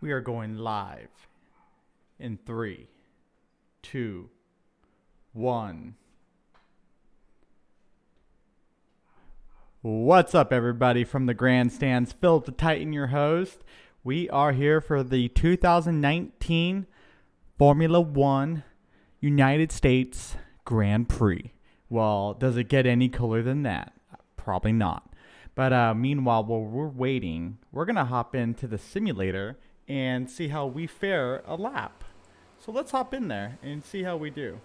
We are going live in 3, 2, 1. What's up, everybody? From the Grandstands, PhilipTheTitan, your host. We are here for the 2019 Formula One United States Grand Prix. Well, does it get any cooler than that? Probably not. But meanwhile, while we're waiting, we're going to hop into the simulator and see how we fare a lap. So let's hop in there and see how we do.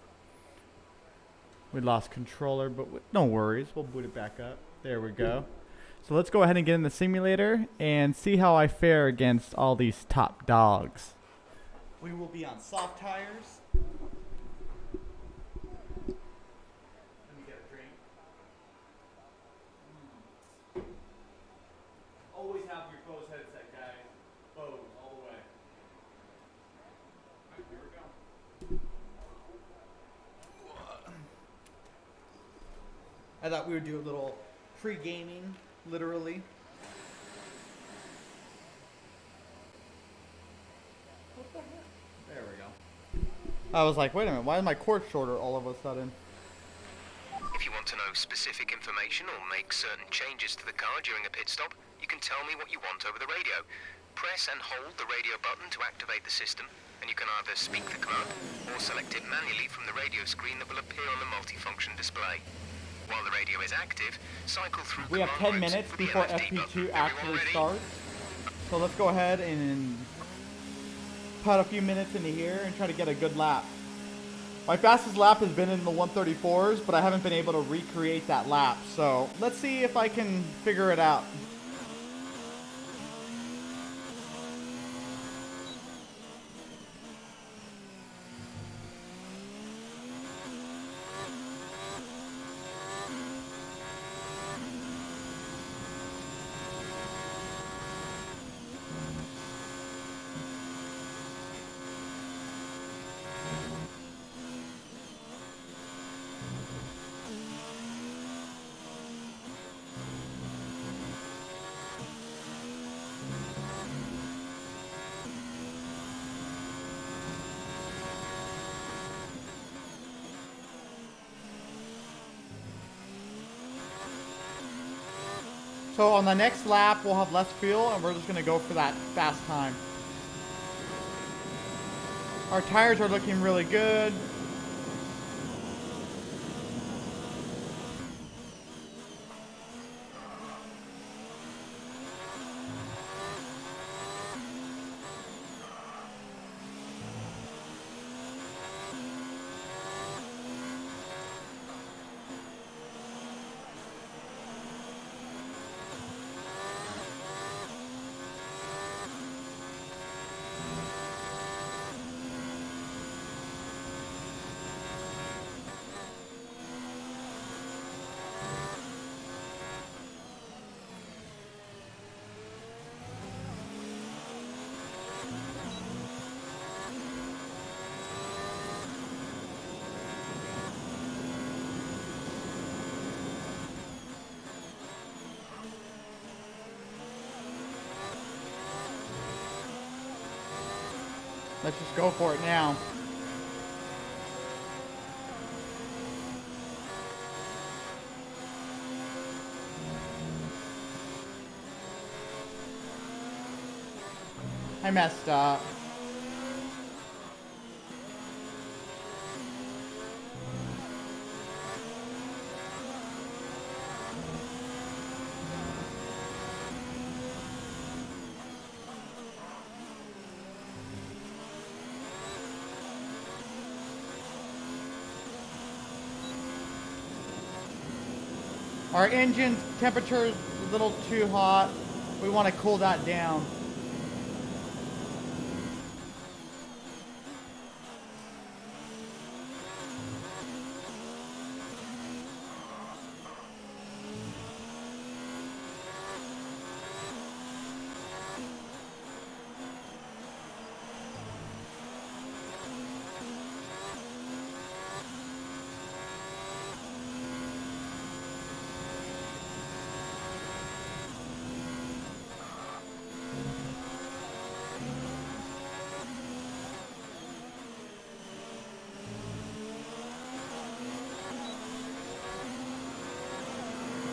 We lost controller, but no worries. We'll boot it back up. There we go. So let's go ahead and get in the simulator and see how I fare against all these top dogs. We will be on soft tires. Let me get a drink. Always have your Bose headset, guys. Bose, all the way. Alright, here we go. I thought we would do a little pre-gaming, literally. What the heck? There we go. I was like, wait a minute, why is my cord shorter all of a sudden? If you want to know specific information or make certain changes to the car during a pit stop, you can tell me what you want over the radio. Press and hold the radio button to activate the system, and you can either speak the command or select it manually from the radio screen that will appear on the multifunction display. While the radio is active, cycle through. We have 10 minutes before FP2 actually starts. So let's go ahead and put a few minutes into here and try to get a good lap. My fastest lap has been in the 134s, but I haven't been able to recreate that lap. So let's see if I can figure it out. So on the next lap, we'll have less fuel, and we're just going to go for that fast time. Our tires are looking really good. Let's just go for it now. I messed up. Our engine temperature is a little too hot. We want to cool that down.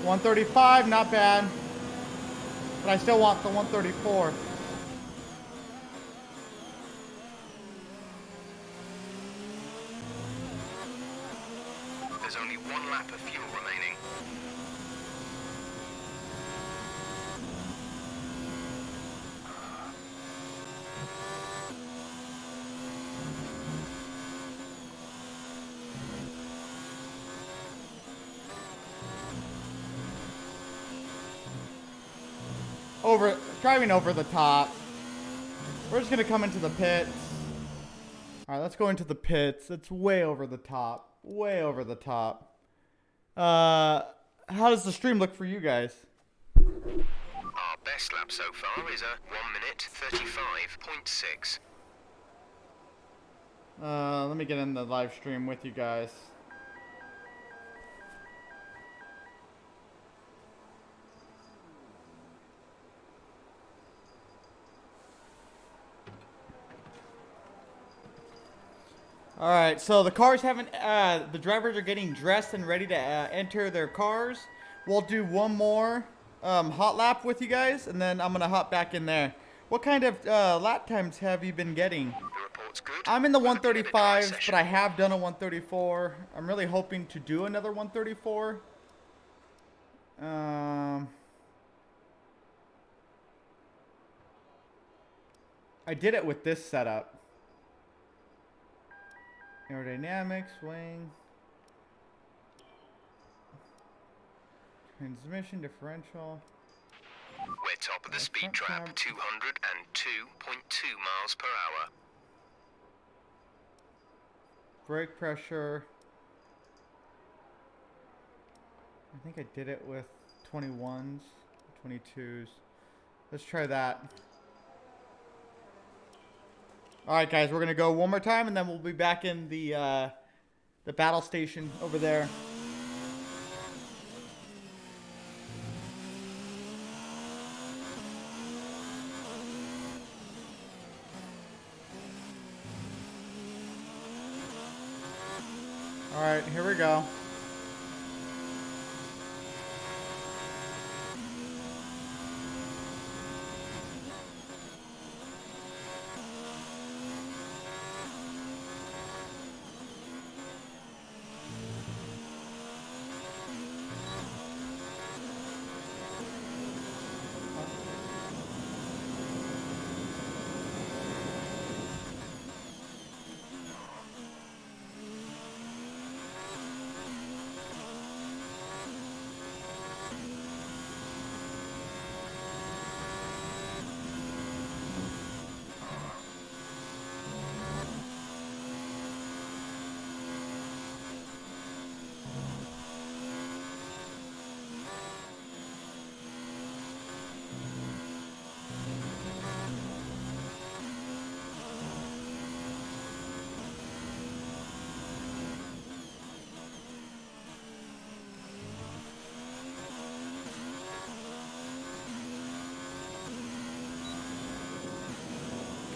135, not bad. But I still want the 134. There's only one lap of fuel remaining. Driving over the top. We're just gonna come into the pits. All right, let's go into the pits. It's way over the top. Way over the top. How does the stream look for you guys? Our best lap so far is a 1 minute 35.6. Let me get in the live stream with you guys. All right, so the cars haven't, the drivers are getting dressed and ready to enter their cars. We'll do one more hot lap with you guys, and then I'm going to hop back in there. What kind of lap times have you been getting? The report's good. I'm in the We're looking at a dry 135s, session. but I have done a 134. I'm really hoping to do another 134. I did it with this setup. Aerodynamics, wing, transmission, differential. We're top of the speed trap, 202.2 miles per hour. Brake pressure. I think I did it with 21s, 22s. Let's try that. All right, guys, we're gonna go one more time, and then we'll be back in the battle station over there. All right, here we go.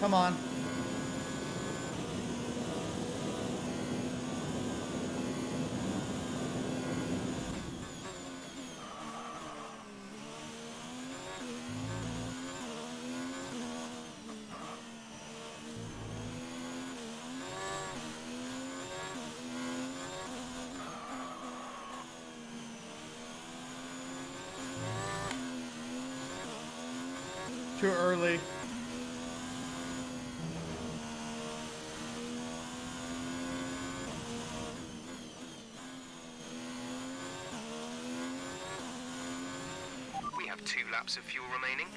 Come on. Too early. We have 2 laps of fuel remaining.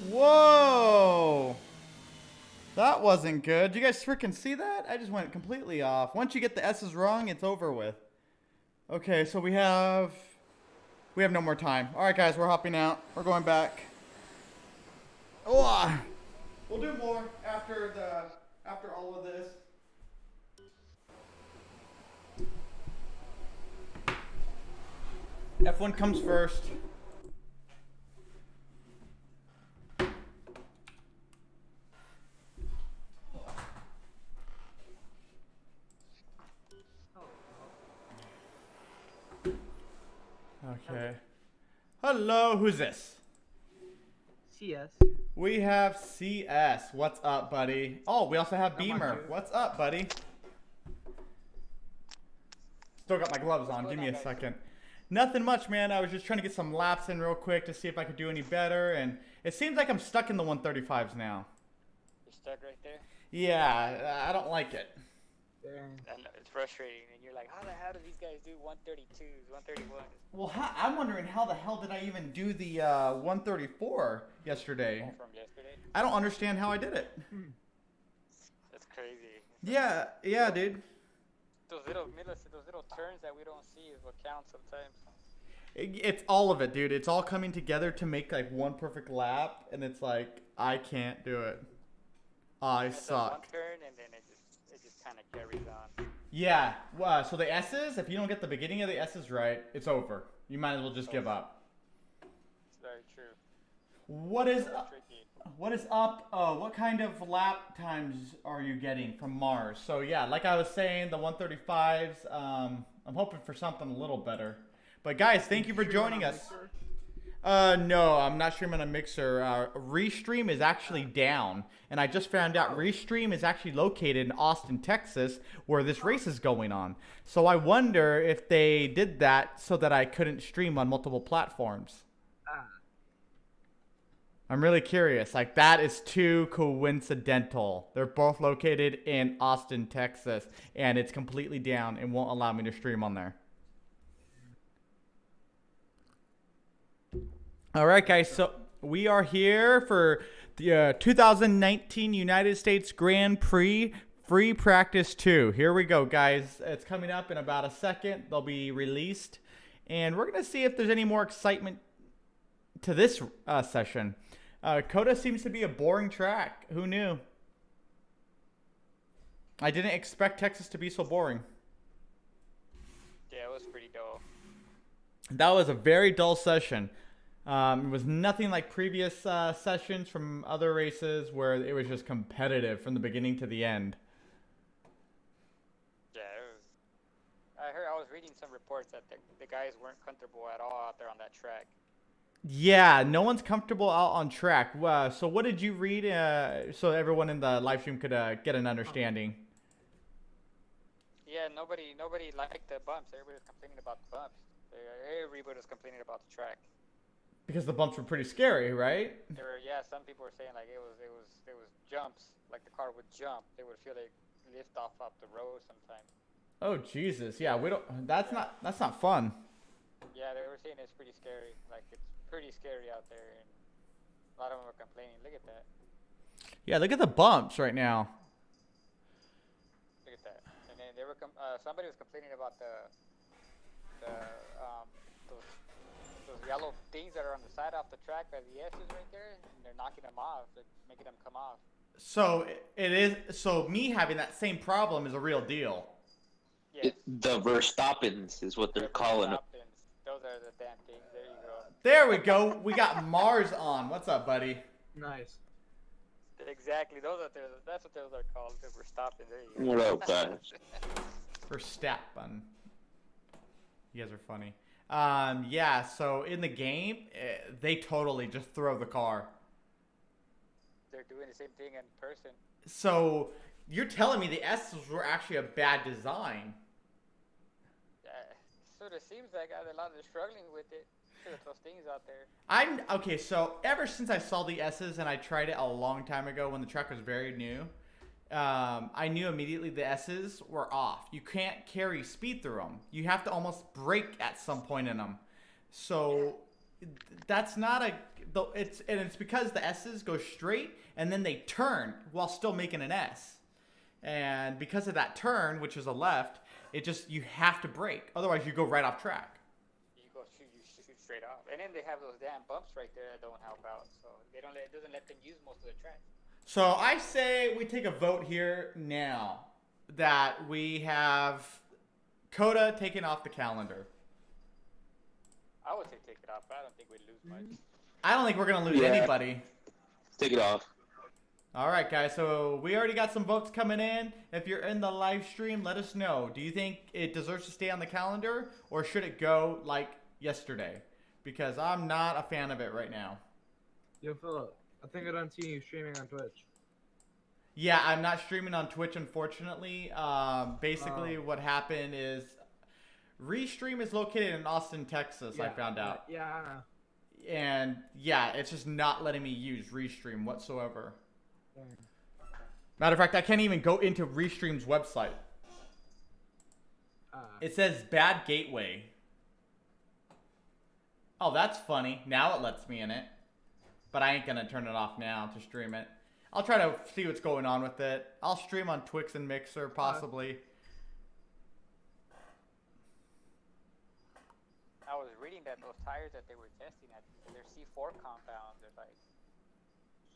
Whoa! That wasn't good. Did you guys freaking see that? I just went completely off. Once you get the S's wrong, it's over with. Okay, so we have We have no more time. All right, guys, we're hopping out. We're going back. Oh, we'll do more after all of this. F1 comes first. Okay. Hello, who's this? CS. We have CS. What's up, buddy? Oh, we also have Not much, Beamer. dude. What's up, buddy? Still got my gloves on. Give me a second. Nothing much, man. I was just trying to get some laps in real quick to see if I could do any better, and it seems like I'm stuck in the 135s now. You're stuck right there? Yeah, I don't like it. I know, it's frustrating, and you're like, how the hell do these guys do 132s, 131s? Well, I'm wondering how the hell did I even do the 134 yesterday? From yesterday? I don't understand how I did it. That's crazy. Yeah, dude. Those little turns that we don't see is what counts sometimes. It's all of it, dude. It's all coming together to make like one perfect lap, and it's like I can't do it. I It's suck. one turn, and then it just kind of carries on. Yeah. So the S's, if you don't get the beginning of the S's right, it's over. You might as well just give up. It's very true. What is Very up? tricky. What is up? What kind of lap times are you getting from Mars? So yeah, like I was saying, the 135s. I'm hoping for something a little better. But guys, thank you for joining us. No, I'm not streaming on a Mixer. Restream is actually down, and I just found out Restream is actually located in Austin, Texas, where this race is going on. So I wonder if they did that so that I couldn't stream on multiple platforms. I'm really curious. Like, that is too coincidental. They're both located in Austin, Texas, and it's completely down and won't allow me to stream on there. All right, guys. So we are here for the 2019 United States Grand Prix Free Practice 2. Here we go, guys. It's coming up in about a second. They'll be released, and we're going to see if there's any more excitement to this session. Coda seems to be a boring track. Who knew? I didn't expect Texas to be so boring. Yeah, it was pretty dull. That was a very dull session. It was nothing like previous sessions from other races where it was just competitive from the beginning to the end. Yeah, I was reading some reports that the guys weren't comfortable at all out there on that track. Yeah, no one's comfortable out on track. So what did you read so everyone in the live stream could get an understanding? Yeah, nobody liked the bumps. Everybody was complaining about the bumps. Everybody was complaining about the track. Because the bumps were pretty scary, right? Some people were saying like it was jumps, like the car would jump. They would feel like lift off up the road sometimes. Oh Jesus, yeah, we don't. That's not fun. Yeah, they were saying it's pretty scary. Like it's pretty scary out there, and a lot of them were complaining. Look at that. Yeah, look at the bumps right now. Look at that. And then they were somebody was complaining about those yellow things that are on the side off the track by the S's right there, and they're knocking them off, like making them come off. So it is. So me having that same problem is a real deal. Yes. The Verstappens is what they're calling it. Those are the damn things. There you go. There we go. We got Mars on. What's up, buddy? Nice. Exactly. That's what those are called. The Verstappen. There you go. What up, guys? Verstappen. You guys are funny. Yeah, so in the game, they totally just throw the car. They're doing the same thing in person. So you're telling me the S's were actually a bad design? Sort of seems like a lot of them struggling with it. There's those things out there. Okay, so ever since I saw the S's, and I tried it a long time ago when the track was very new, I knew immediately the S's were off. You can't carry speed through them. You have to almost brake at some point in them. So that's not it's because the S's go straight and then they turn while still making an S. And because of that turn, which is a left, you have to brake. Otherwise, you go right off track. You straight off. And then they have those damn bumps right there that don't help out. So they don't. It doesn't let them use most of the track. So I say we take a vote here now that we have Coda taken off the calendar. I would say take it off, but I don't think we'd lose much. I don't think we're going to lose anybody. Take it off. All right, guys. So we already got some votes coming in. If you're in the live stream, let us know. Do you think it deserves to stay on the calendar, or should it go like yesterday? Because I'm not a fan of it right now. Yo, Philip, I think I don't see you streaming on Twitch. Yeah, I'm not streaming on Twitch, unfortunately. Basically, what happened is Restream is located in Austin, Texas, I found out. Yeah, I know. And, yeah, it's just not letting me use Restream whatsoever. Matter of fact, I can't even go into Restream's website. It says bad gateway. Oh, that's funny. Now it lets me in it. But I ain't going to turn it off now to stream it. I'll try to see what's going on with it. I'll stream on Twix and Mixer, possibly. I was reading that those tires that they were testing at their C4 compound, they're like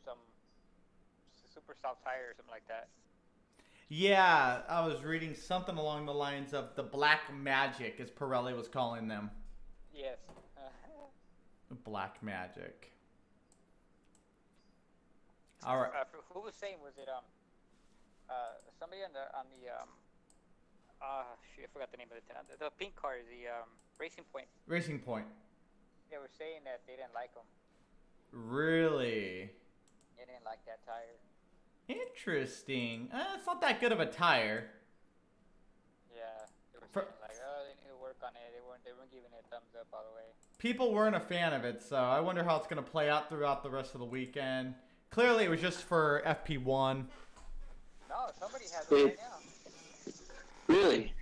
some super soft tire or something like that. Yeah, I was reading something along the lines of the Black Magic, as Pirelli was calling them. Yes. Black Magic. All right. Who was saying? Was it somebody on the shoot, I forgot the name of the pink car, the Racing Point. Racing Point. They were saying that they didn't like them. Really? They didn't like that tire. Interesting. It's not that good of a tire. Yeah, they were saying like, oh, they need to work on it. They weren't giving it a thumbs up all the way. People weren't a fan of it, so I wonder how it's going to play out throughout the rest of the weekend. Clearly, it was just for FP1. No, somebody has it right now. Really?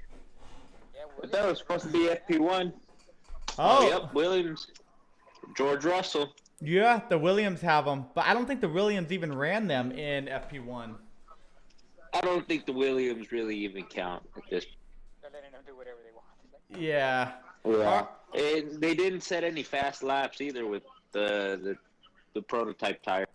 Yeah, But that was supposed to be FP1. Oh, Yep, Williams. George Russell. Yeah, the Williams have them, but I don't think the Williams even ran them in FP1. I don't think the Williams really even count at this. They're letting them do whatever they want. Yeah. Yeah. And they didn't set any fast laps either with the prototype tire.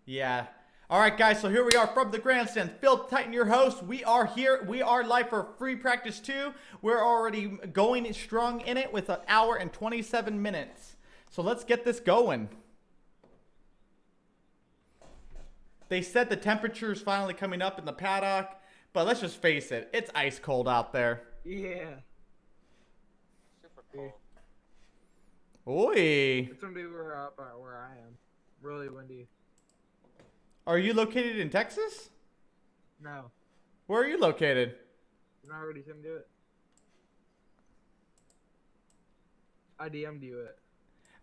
Yeah. All right, guys, so here we are from the grandstand. PhilipTheTitan, your host. We are here. We are live for free practice 2. We're already going strong in it with 1 hour and 27 minutes. So let's get this going. They said the temperature is finally coming up in the paddock, but let's just face it. It's ice cold out there. Yeah. Super cool. Oi. It's gonna be where I am. Really windy. Are you located in Texas? No. Where are you located? You already can do it. I DM'd you it.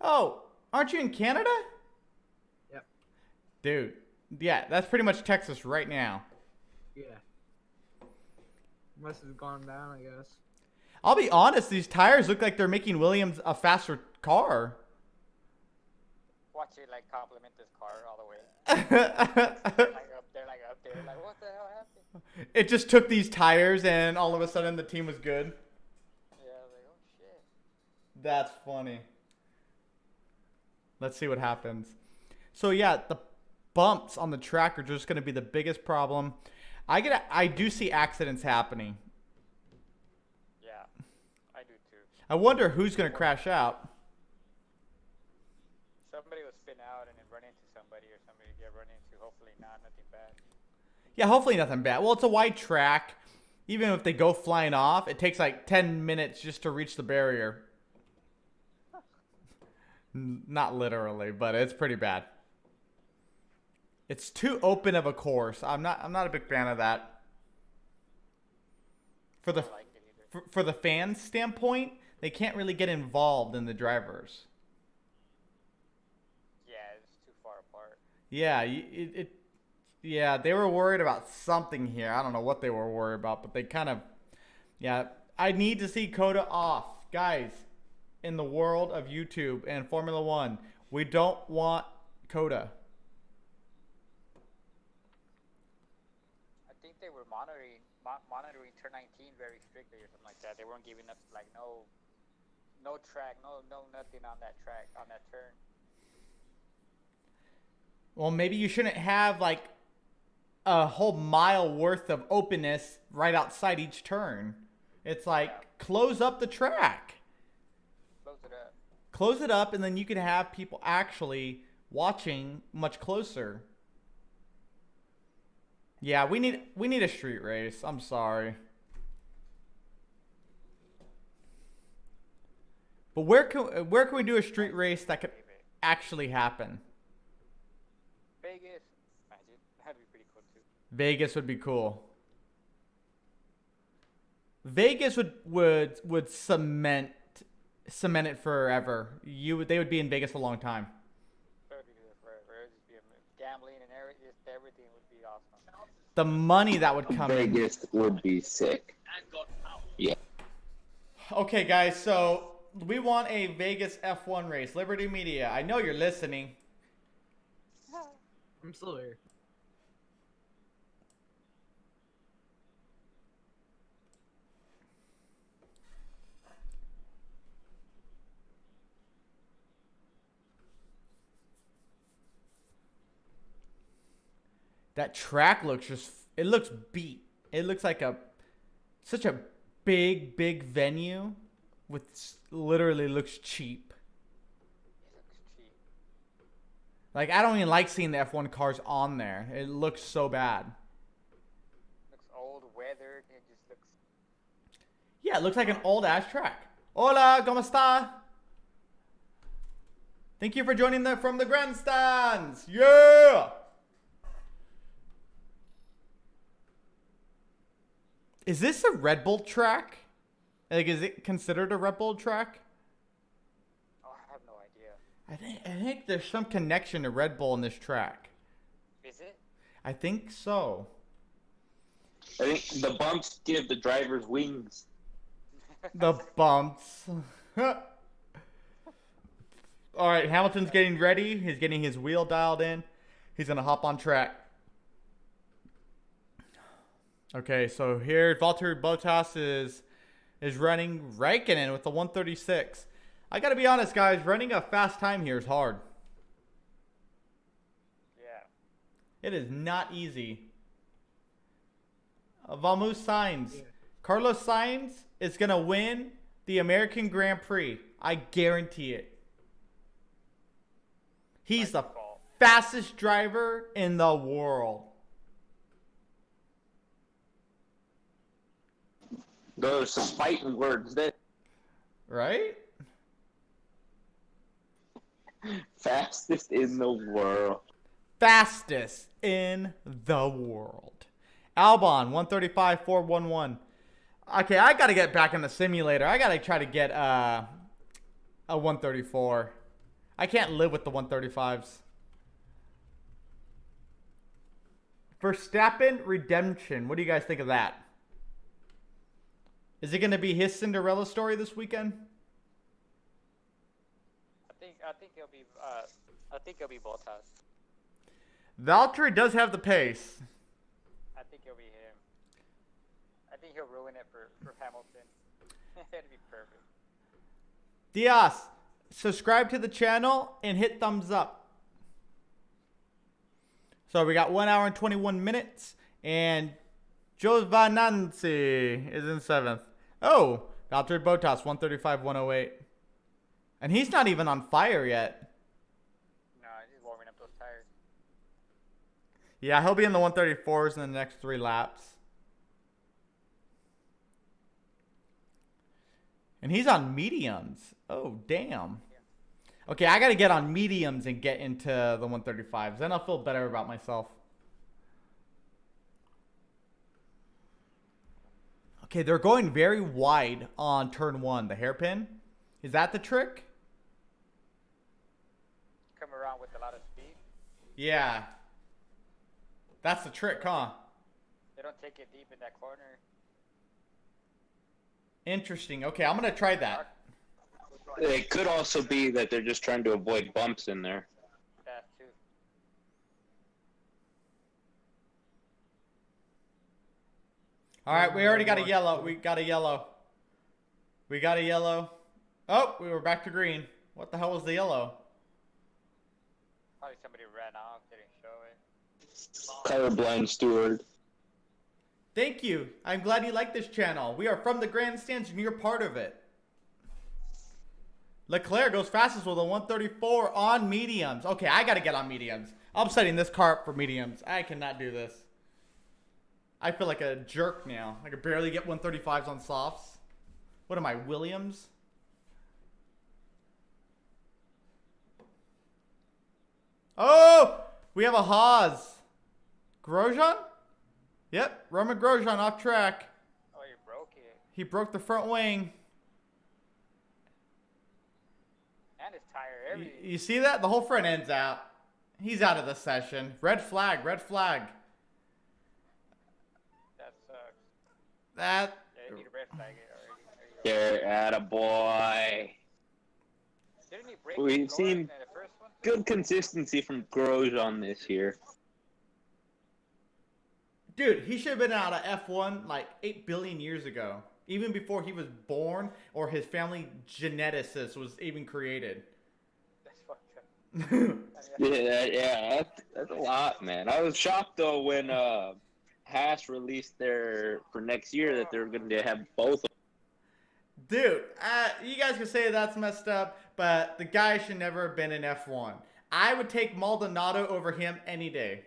Oh, aren't you in Canada? Yep. Dude, yeah, that's pretty much Texas right now. Yeah. Must have gone down, I guess. I'll be honest, these tires look like they're making Williams a faster car. Watch it like compliment this car all the way. Like up there, like what the hell happened? It just took these tires and all of a sudden the team was good. Yeah, I was like, oh shit. That's funny. Let's see what happens. So yeah, the bumps on the track are just going to be the biggest problem. I do see accidents happening. Yeah, I do too. I wonder who's going to crash out. Somebody will spin out and then run into somebody, or somebody get run into. Hopefully not, nothing bad. Yeah, hopefully nothing bad. Well, it's a wide track. Even if they go flying off, it takes like 10 minutes just to reach the barrier. Not literally, but it's pretty bad. It's too open of a course. I'm not a big fan of that. For the I don't like it either. for the fans' standpoint, they can't really get involved in the drivers. Yeah, it's too far apart. Yeah, yeah, they were worried about something here. I don't know what they were worried about, but they kind of, yeah. I need to see Coda off, guys. In the world of YouTube and Formula One, we don't want Coda. I think they were monitoring turn 19 very strictly or something like that. They weren't giving us like no no track, no nothing on that track, on that turn. Well, maybe you shouldn't have like a whole mile worth of openness right outside each turn. It's like close up the track. Close it up. Close it up, and then you can have people actually watching much closer. Yeah, we need a street race. I'm sorry. But where can we do a street race that could actually happen? Vegas. Imagine. That'd be pretty cool too. Vegas would be cool. Vegas would cement it forever. They would be in Vegas a long time. That would be there forever. It would just be gambling and everything would be awesome. The money that would come in. Vegas would be sick. Yeah. Okay, guys, so we want a Vegas F1 race. Liberty Media, I know you're listening. I'm still here. That track looks it looks beat. It looks like such a big venue with literally looks cheap. It looks cheap. Like, I don't even like seeing the F1 cars on there. It looks so bad. Looks old, weathered. It just looks. Yeah, it looks like an old ass track. Hola, ¿cómo está? Thank you for joining From the Grandstands. Yeah! Is this a Red Bull track? Like, is it considered a Red Bull track? Oh, I have no idea. I think there's some connection to Red Bull in this track. Is it? I think so. I think the bumps give the drivers wings. The bumps. All right, Hamilton's getting ready. He's getting his wheel dialed in. He's going to hop on track. Okay, so here Valtteri Bottas is running Raikkonen with the 136. I got to be honest, guys. Running a fast time here is hard. Yeah. It is not easy. Vamos Sainz. Carlos Sainz is going to win the American Grand Prix. I guarantee it. He's the fastest driver in the world. Those some fighting words there. Right? Fastest in the world. Fastest in the world. Albon, 135.411. Okay, I got to get back in the simulator. I got to try to get a 134. I can't live with the 135s. Verstappen Redemption. What do you guys think of that? Is it going to be his Cinderella story this weekend? I think it'll be Bottas. Valtteri does have the pace. I think it'll be him. I think he'll ruin it for Hamilton. It'd be perfect. Diaz, subscribe to the channel and hit thumbs up. So we got 1 hour and 21 minutes, and Giovananzi is in 7th. Oh, Valtteri Bottas, 135.108. And he's not even on fire yet. No, he's warming up those tires. Yeah, he'll be in the 134s in the next 3 laps. And he's on mediums. Oh, damn. Okay, I got to get on mediums and get into the 135s. Then I'll feel better about myself. Okay, they're going very wide on turn 1, the hairpin. Is that the trick? Come around with a lot of speed. Yeah. That's the trick, huh? They don't take it deep in that corner. Interesting. Okay, I'm going to try that. It could also be that they're just trying to avoid bumps in there. That too. All right, we already got a yellow. We got a yellow. We got a yellow. Oh, we were back to green. What the hell was the yellow? Probably somebody ran off, didn't show it. Colorblind steward. Thank you. I'm glad you like this channel. We are from the grandstands and you're part of it. Leclerc goes fastest with a 134 on mediums. Okay, I gotta get on mediums. I'm setting this car up for mediums. I cannot do this. I feel like a jerk now. I could barely get 135s on softs. What am I, Williams? Oh! We have a Haas. Grosjean? Yep, Roman Grosjean off track. Oh, you broke it. He broke the front wing. And his tire, everything. You see that? The whole front end's out. He's out of the session. Red flag, red flag. That sucks. That. Yeah, you need to red flag it already. Yeah, attaboy. Didn't he break We've his seen in the first one? good consistency from Grosjean this year. Dude, he should have been out of F1 like 8 billion years ago. Even before he was born or his family geneticist was even created. That's fucked up. Yeah, that's a lot, man. I was shocked though when Haas released their for next year that they're going to have both. Dude, you guys can say that's messed up, but the guy should never have been in F1. I would take Maldonado over him any day.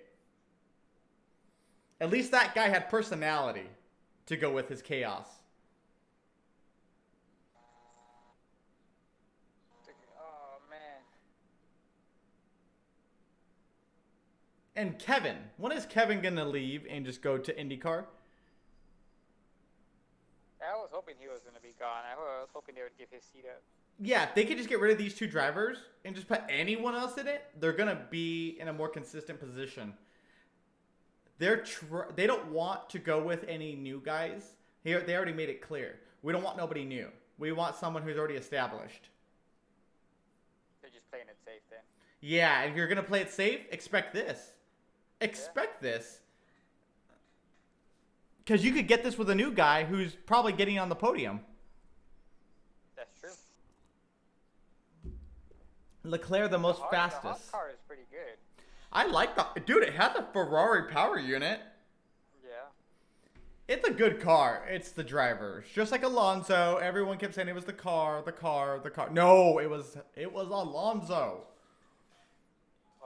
At least that guy had personality to go with his chaos. Oh, man. And Kevin, when is Kevin going to leave and just go to IndyCar? I was hoping he was going to be gone. I was hoping they would give his seat up. Yeah, if they could just get rid of these two drivers and just put anyone else in it, they're going to be in a more consistent position. They don't want to go with any new guys. Here, they already made it clear. We don't want nobody new. We want someone who's already established. They're just playing it safe then. Yeah, if you're going to play it safe, expect this. Expect this. Because you could get this with a new guy who's probably getting on the podium. That's true. Leclerc, the most The fastest. Haas car is pretty good. I like the... Dude, it has a Ferrari power unit. Yeah. It's a good car. It's the drivers. Just like Alonso. Everyone kept saying it was the car. No, it was Alonso.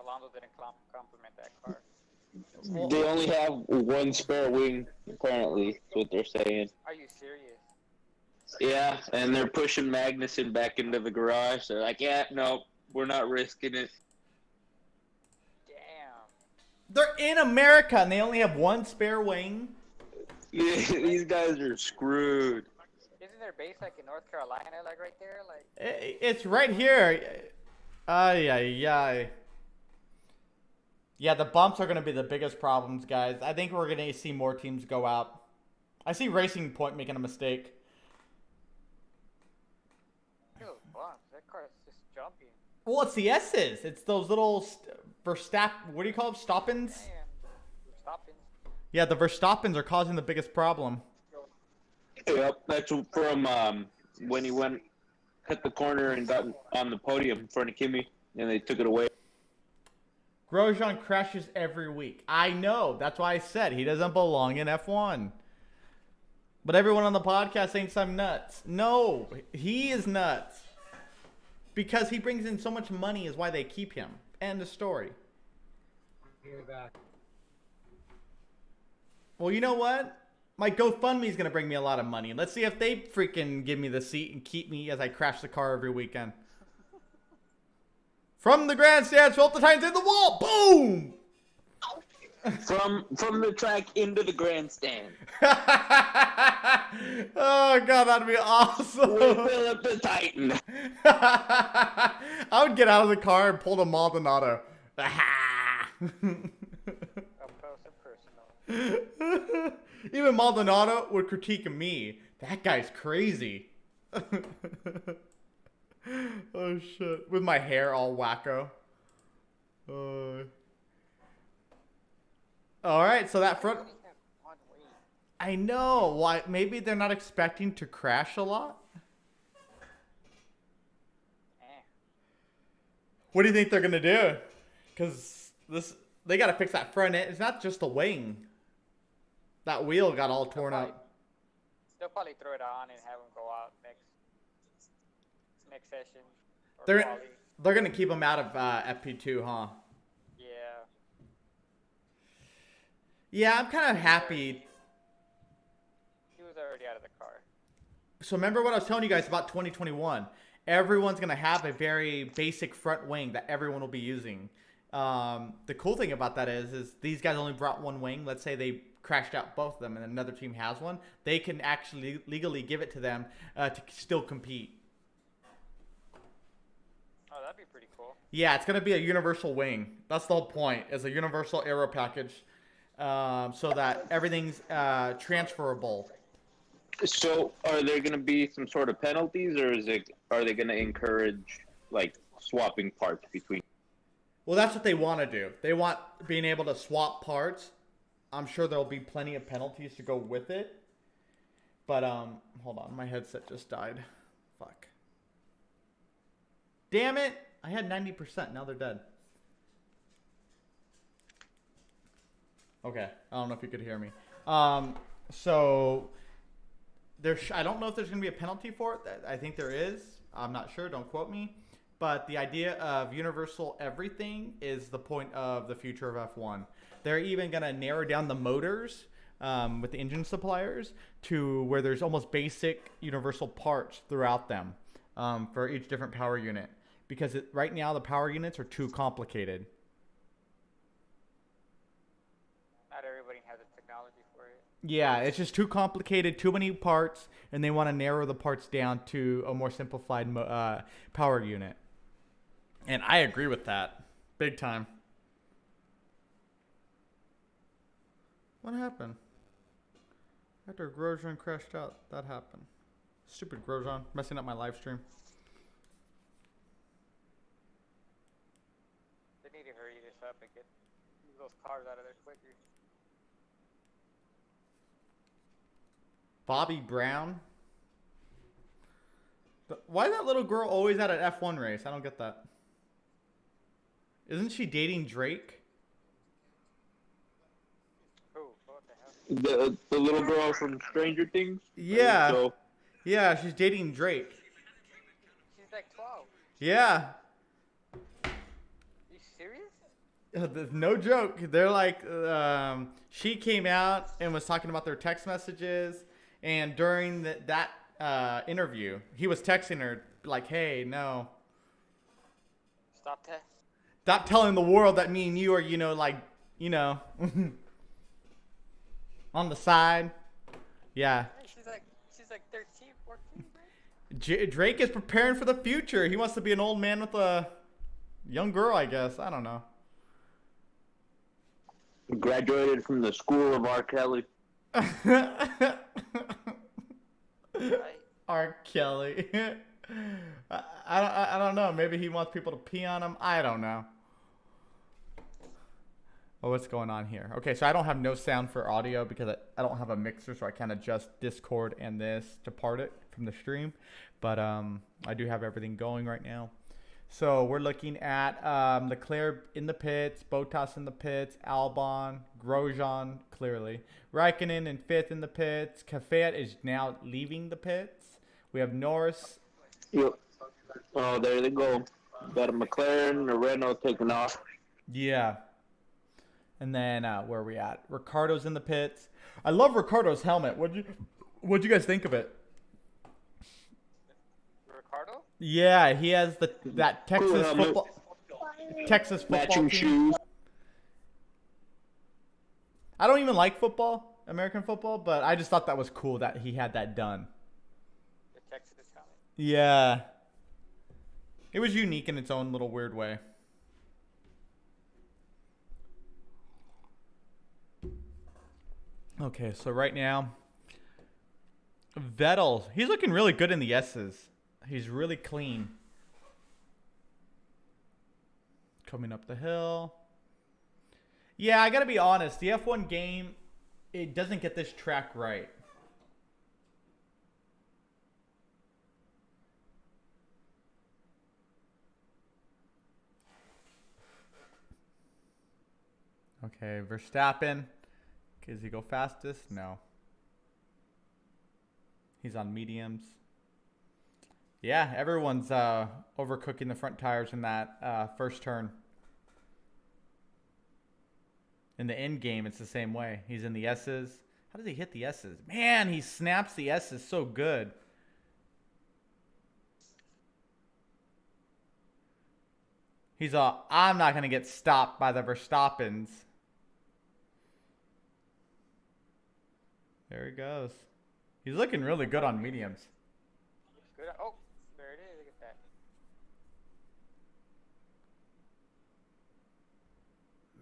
Alonso didn't compliment that car. Well, They only have one spare wing, apparently. That's what they're saying. Are you serious? Yeah, and they're pushing Magnussen back into the garage. They're like, yeah, no, we're not risking it. Damn. they're in America and they only have one spare wing. Yeah, these guys are screwed. Isn't their base like in North Carolina, like right there? Like It's right here. Ay, ay, ay. Yeah, the bumps are going to be the biggest problems, guys. I think we're going to see more teams go out. I see Racing Point making a mistake. look at those bumps. That car is just jumping. Well, it's the S's. It's those little Verstappen. What do you call them? Stoppins? Damn. We're stopping. Yeah, the Verstappens are causing the biggest problem. Yep, that's from when he went, hit the corner and got on the podium in front of Kimi, and they took it away. Grosjean crashes every week. I know. That's why I said he doesn't belong in F1. But everyone on the podcast thinks I'm nuts. No, he is nuts. Because he brings in so much money is why they keep him. End of story. You're back. Well, you know what? My GoFundMe is going to bring me a lot of money. Let's see if they freaking give me the seat and keep me as I crash the car every weekend. From the grandstands, FromTheTitan in the wall. Boom! From the track into the grandstand. Oh, God, that'd be awesome. With PhilipTheTitan. I would get out of the car and pull the Maldonado. Up close and personal. Even Maldonado would critique me. That guy's crazy. Oh, shit. With my hair all wacko. Alright, so that front... Only have one way. I know. Why? Maybe they're not expecting to crash a lot? What do you think they're gonna do? Because they gotta fix that front end. It's not just the wing. That wheel got all torn up. They'll probably throw it on and have them go out next session. Or They're quali. they're gonna keep them out of FP2, huh? Yeah. Yeah, I'm kind of happy. He was already out of the car. So remember what I was telling you guys about 2021? Everyone's gonna have a very basic front wing that everyone will be using. The cool thing about that is these guys only brought one wing. Let's say they crashed out both of them and another team has one. They can actually legally give it to them to still compete. Oh, that'd be pretty cool. Yeah, it's gonna be a universal wing. That's the whole point. Is a universal aero package, so that everything's transferable. So, are there going to be some sort of penalties, or are they going to encourage like swapping parts between? Well, that's what they want to do. They want being able to swap parts. I'm sure there'll be plenty of penalties to go with it. But hold on, my headset just died. Fuck. Damn it! I had 90%. Now they're dead. Okay, I don't know if you could hear me. So I don't know if there's going to be a penalty for it. I think there is. I'm not sure. Don't quote me. But the idea of universal everything is the point of the future of F1. They're even going to narrow down the motors with the engine suppliers to where there's almost basic universal parts throughout them for each different power unit. Because right now the power units are too complicated. Not everybody has the technology for it. Yeah, it's just too complicated, too many parts, and they want to narrow the parts down to a more simplified power unit. And I agree with that. Big time. What happened? After Grosjean crashed out, that happened. Stupid Grosjean, messing up my live stream. They need to hurry this up and get those cars out of there quicker. Bobby Brown? Why is that little girl always at an F1 race? I don't get that. Isn't she dating Drake? Who? What the hell? The little girl from Stranger Things? Yeah. So, Yeah, she's dating Drake. She's like 12. Yeah. You serious? There's no joke. They're like, she came out and was talking about their text messages. And during that interview, he was texting her like, hey, no. Stop that. Stop telling the world that me and you are, on the side. Yeah. She's like 13, 14, right? Drake is preparing for the future. He wants to be an old man with a young girl, I guess. I don't know. graduated from the school of R. Kelly. R. Kelly. I don't know. Maybe he wants people to pee on him. I don't know. Oh, what's going on here? Okay, so I don't have no sound for audio because I don't have a mixer, so I can't adjust Discord and this to part it from the stream. But I do have everything going right now. So we're looking at Leclerc in the pits, Bottas in the pits, Albon, Grosjean, clearly. Raikkonen in 5th in the pits. Kvyat is now leaving the pits. We have Norris. Yep. Oh, there they go. Got a McLaren, a Renault taking off. Yeah. And then where are we at? Ricardo's in the pits. I love Ricardo's helmet. What'd you guys think of it? Ricardo? Yeah, he has that Texas football Matching team. shoes. I don't even like football, American football, but I just thought that was cool that he had that done. The Texas helmet. Yeah. It was unique in its own little weird way. Okay, so right now, Vettel, he's looking really good in the S's. He's really clean. Coming up the hill. Yeah, I gotta be honest. The F1 game, it doesn't get this track right. Okay, Verstappen. Does he go fastest? No. He's on mediums. Yeah, everyone's overcooking the front tires in that first turn. In the end game, it's the same way. He's in the S's. How does he hit the S's? Man, he snaps the S's so good. He's I'm not going to get stopped by the Verstappens. There he goes. He's looking really good on mediums. Good. Oh, there it is. Look at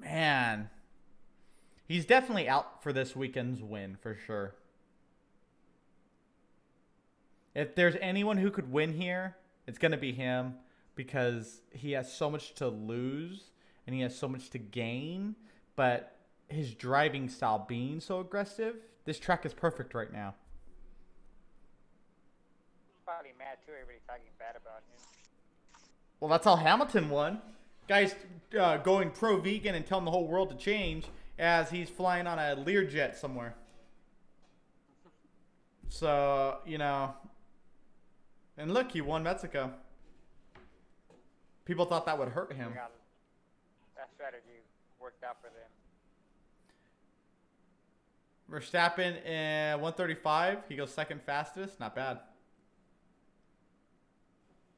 that. Man. He's definitely out for this weekend's win, for sure. If there's anyone who could win here, it's going to be him because he has so much to lose and he has so much to gain. But his driving style being so aggressive, this track is perfect right now. Probably mad too. Everybody talking bad about him. Well, that's how Hamilton won. Guys going pro-vegan and telling the whole world to change as he's flying on a Learjet somewhere. So, you know. And look, he won Mexico. People thought that would hurt him. That strategy worked out for them. Verstappen in 135. He goes second fastest. Not bad.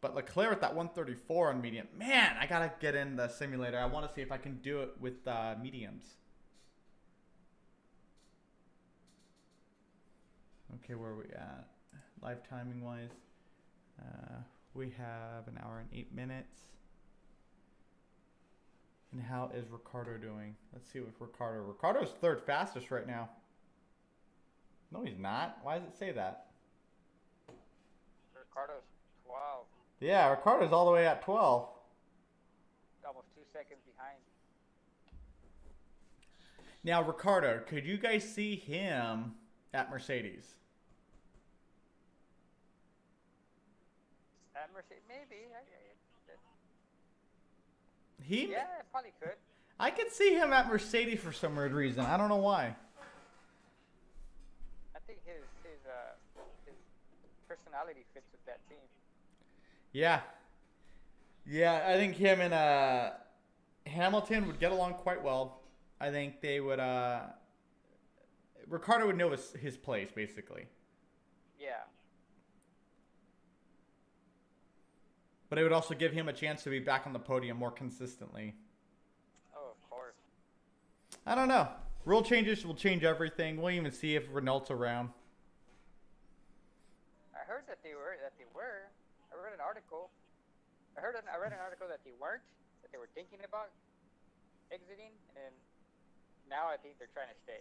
But Leclerc at that 134 on medium. Man, I got to get in the simulator. I want to see if I can do it with mediums. Okay, where are we at? Live timing wise. We have an hour and 8 minutes. And how is Ricardo doing? Let's see with Ricardo. Ricardo's third fastest right now. No, he's not. Why does it say that? Ricardo's 12. Yeah, Ricardo's all the way at 12. Almost 2 seconds behind. Now, Ricardo, could you guys see him at Mercedes? At Mercedes, maybe. He? Yeah, probably could. I could see him at Mercedes for some weird reason. I don't know why. I think his personality fits with that team. Yeah. Yeah, I think him and Hamilton would get along quite well. I think they would Ricardo would know his place, basically. Yeah. But it would also give him a chance to be back on the podium more consistently. Oh, of course. I don't know. Rule changes will change everything. We'll even see if Renault's around. I heard that they were. I read an article. I read an article that they weren't. That they were thinking about exiting, and now I think they're trying to stay.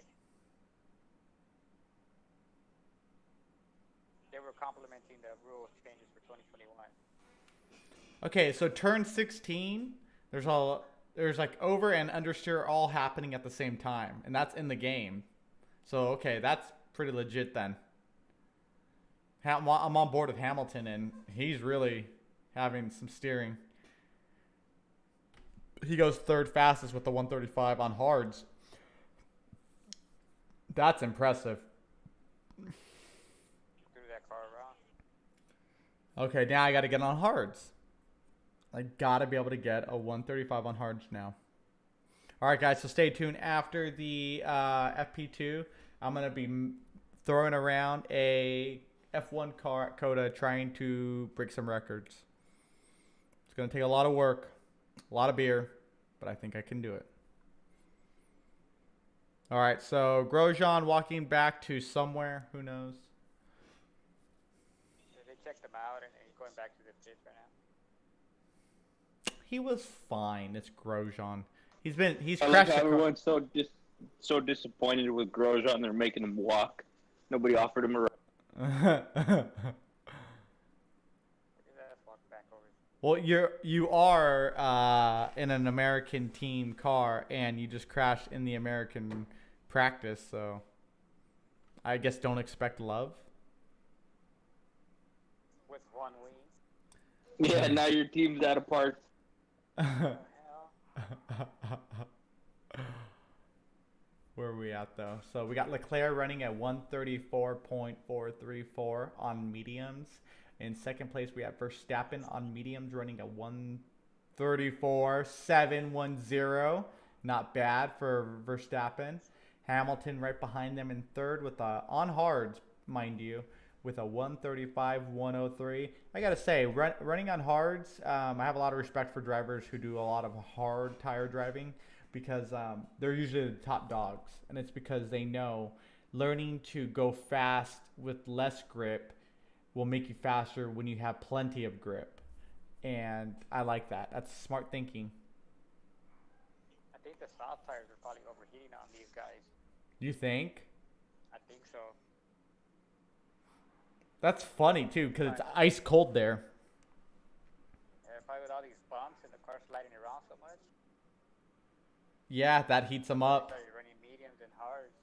They were complimenting the rule changes for 2021. Okay, so turn 16, there's like over and understeer all happening at the same time, and that's in the game. So okay, that's pretty legit then. I'm on board with Hamilton, and he's really having some steering. He goes third fastest with the 135 on hards. That's impressive. Threw that car around. Okay, now I got to get on hards. I got to be able to get a 135 on hards now. All right, guys, so stay tuned. After the FP2, I'm going to be throwing around a F1 car at COTA trying to break some records. It's going to take a lot of work, a lot of beer, but I think I can do it. All right, so Grosjean walking back to somewhere. Who knows? They checked him out, and he's going back to the pits right now. He was fine. It's Grosjean. He's I like crashed. how everyone's so disappointed with Grosjean. They're making him walk. Nobody offered him a ride. Well, you are in an American team car, and you just crashed in the American practice, so I guess don't expect love. With one wing. Yeah, now your team's out of parts. Where are we at though? So we got Leclerc running at 134.434 on mediums. In second place, we have Verstappen on mediums running at 134.710. Not bad for Verstappen. Hamilton right behind them in third with on hards, mind you, with a 135.103. I gotta say, running on hards, I have a lot of respect for drivers who do a lot of hard tire driving, because they're usually the top dogs, and it's because they know learning to go fast with less grip will make you faster when you have plenty of grip. And I like that. That's smart thinking. I think the soft tires are probably overheating on these guys. You think? I think so. That's funny too, because it's ice cold there. Yeah, probably with all these bumps and the car sliding around so much. Yeah, that heats them up. Started running mediums and hards.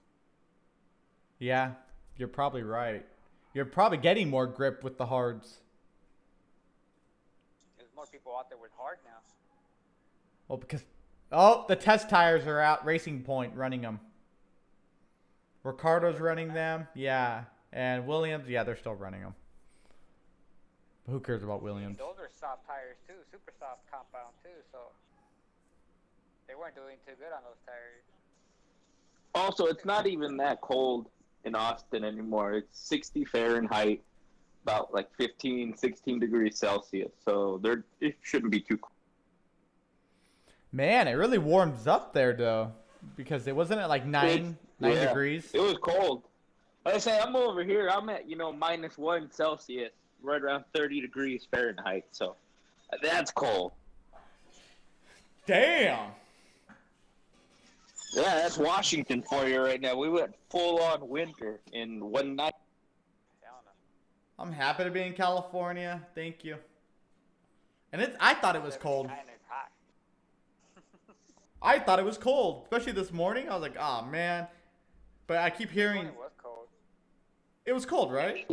Yeah, you're probably right. You're probably getting more grip with the hards. There's more people out there with hard now. Well, because the test tires are out. Racing Point running them. Ricardo's running them. Yeah, and Williams. Yeah, they're still running them. But who cares about Williams? Those are soft tires too, super soft compound too. So they weren't doing too good on those tires. Also, it's not even that cold in Austin anymore. It's 60 Fahrenheit, about like 15, 16 degrees Celsius. So it shouldn't be too cold. Man, it really warms up there though, because it wasn't at like 9 degrees. It was cold. Like I say, I'm over here. I'm at -1 Celsius, right around 30 degrees Fahrenheit. So that's cold. Damn. Yeah, that's Washington for you right now. We went full on winter in one night. I'm happy to be in California. Thank you. And I thought it was cold. I thought it was cold, especially this morning. I was like, oh man. But I keep hearing It was cold. it was cold, right?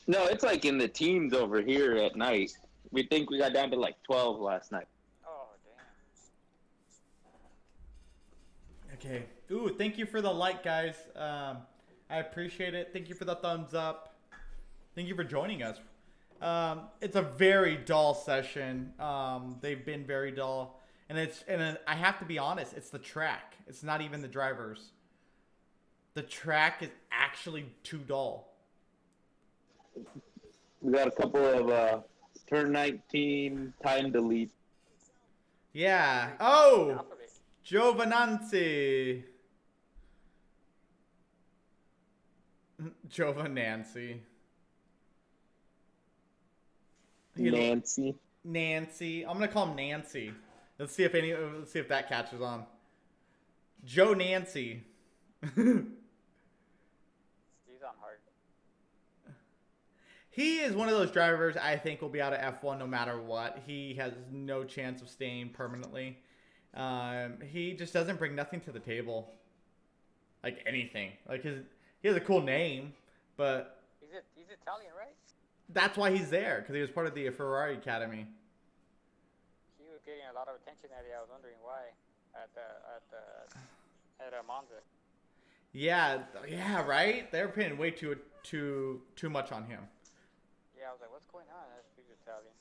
No, it's like in the teens over here at night. We think we got down to like 12 last night. Oh damn. Okay. Ooh, thank you for the like, guys. I appreciate it. Thank you for the thumbs up. Thank you for joining us. It's a very dull session. They've been very dull. And I have to be honest, it's the track. It's not even the drivers. The track is actually too dull. We got a couple of turn 19 time delete. Yeah. Oh, Giovananzi. Giovananzi. Nancy. I'm gonna call him Nancy. Let's see if that catches on. Joe Nancy. He's on hard. He is one of those drivers I think will be out of F1 no matter what. He has no chance of staying permanently. He just doesn't bring nothing to the table. Like anything. Like he has a cool name, but He's Italian, right? that's why he's there, because he was part of the Ferrari Academy. He was getting a lot of attention that day. I was wondering why at Monza. Yeah, right? They're paying way too much on him. Yeah, I was like, what's going on? He's Italian.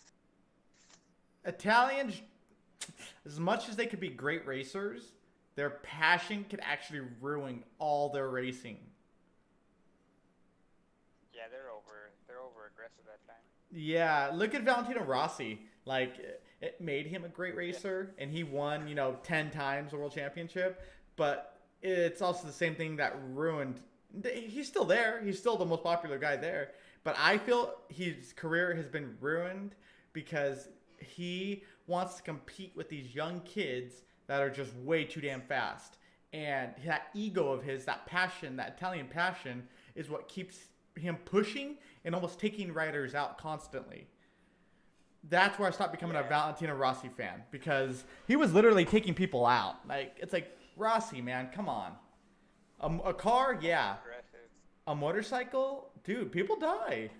Italians, as much as they could be great racers, their passion could actually ruin all their racing. Yeah, they're over aggressive that time. Yeah, look at Valentino Rossi. Like, it made him a great racer, and he won, 10 times the world championship. But it's also the same thing that ruined. He's still there. He's still the most popular guy there. But I feel his career has been ruined because he wants to compete with these young kids that are just way too damn fast. And that ego of his, that passion, that Italian passion, is what keeps him pushing and almost taking riders out constantly. That's where I stopped becoming a Valentino Rossi fan, because he was literally taking people out. Like, it's like, Rossi, man, come on. A car, yeah. Aggressive. A motorcycle, dude, people die.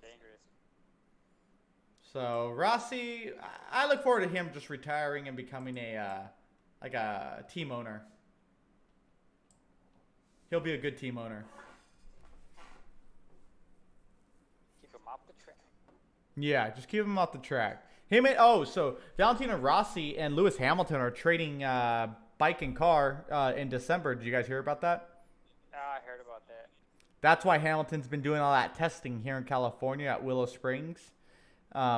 Dangerous. So Rossi, I look forward to him just retiring and becoming a like a team owner. He'll be a good team owner. Keep him off the track. Yeah, just keep him off the track. So Valentino Rossi and Lewis Hamilton are trading bike and car in December. Did you guys hear about that? I heard about that. That's why Hamilton's been doing all that testing here in California at Willow Springs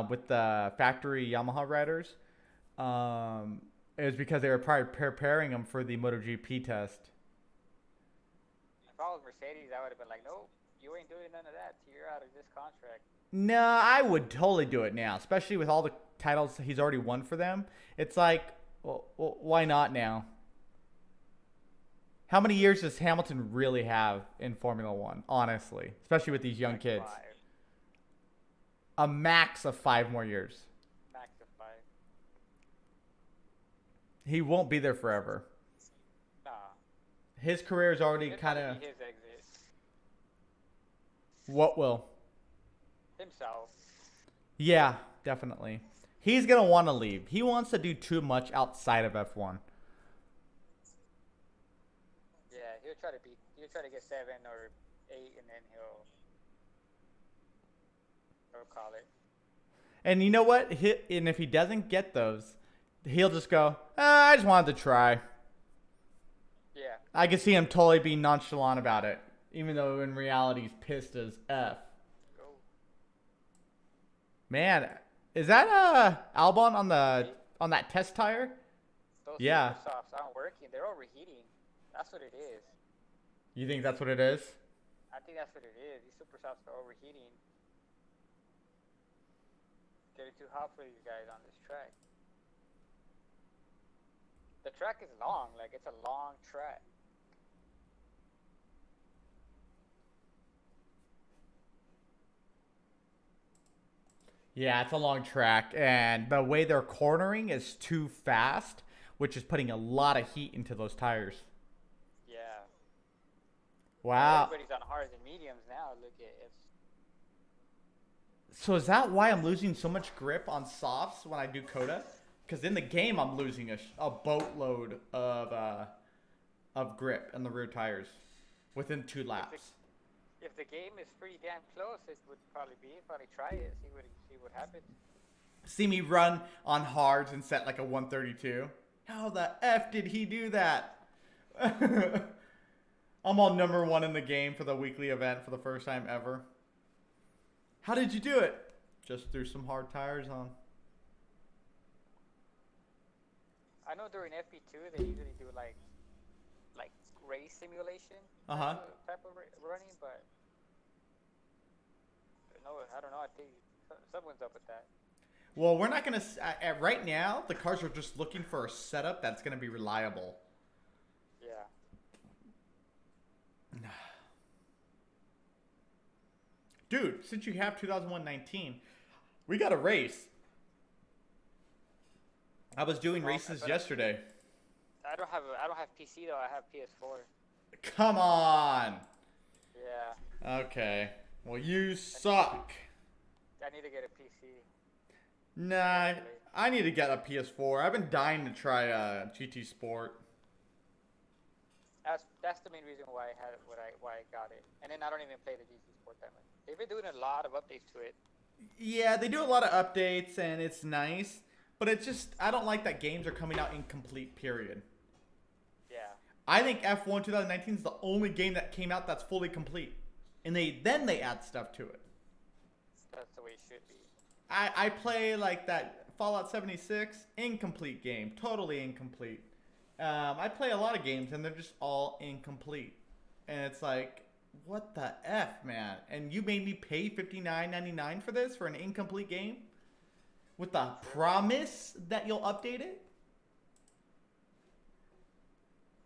with the factory Yamaha riders. It was because they were probably preparing them for the MotoGP test. If I was Mercedes, I would have been like, nope, you ain't doing none of that. You're out of this contract. No, I would totally do it now, especially with all the titles he's already won for them. It's like, well, why not now? How many years does Hamilton really have in Formula One, honestly? Especially with these young Like kids. 5. A max of 5 more years. Max of 5. He won't be there forever. Nah. His career is already It's kind gotta of... be his exit. What will? Himself. Yeah, definitely. He's going to want to leave. He wants to do too much outside of F1. Yeah, he'll try to get 7 or 8, and then he'll call it. And you know what? And if he doesn't get those, he'll just go, I just wanted to try. Yeah. I can see him totally being nonchalant about it, even though in reality he's pissed as F. Go. Man, is that Albon on that test tire? Those Yeah. super softs aren't working. They're overheating. That's what it is. You think that's what it is? I think that's what it is. These super softs are overheating. Getting too hot for these guys on this track. The track is long. Like, it's a long track. Yeah, it's a long track, and the way they're cornering is too fast, which is putting a lot of heat into those tires. Yeah. Wow. Everybody's on hards and mediums now. Look at it. So is that why I'm losing so much grip on softs when I do Coda? Because in the game I'm losing a boatload of grip in the rear tires within 2 laps. If the game is pretty damn close, it would probably be. Probably try it. See what happens. See me run on hards and set like a 132. How the F did he do that? I'm on number 1 in the game for the weekly event for the first time ever. How did you do it? Just threw some hard tires on. I know during FP2 they usually do like race simulation Uh-huh. type of running, but no, I don't know. I think someone's up with that. Well, we're not going to... right now, the cars are just looking for a setup that's going to be reliable. Yeah. Dude, since you have 2019, we got a race. I was doing races yesterday. I don't have PC though. I have PS4. Come on. Yeah. Okay. Well, you suck. I need to get a PC. Nah, I need to get a PS4. I've been dying to try GT Sport. That's the main reason why I got it. And then I don't even play the GT Sport that much. They've been doing a lot of updates to it. Yeah, they do a lot of updates, and it's nice. But it's just, I don't like that games are coming out incomplete, period. Yeah. I think F1 2019 is the only game that came out that's fully complete. And then they add stuff to it. That's the way it should be. I play like that Fallout 76, incomplete game, totally incomplete. I play a lot of games and they're just all incomplete. And it's like, what the F, man? And you made me pay $59.99 for this, for an incomplete game? With the promise that you'll update it?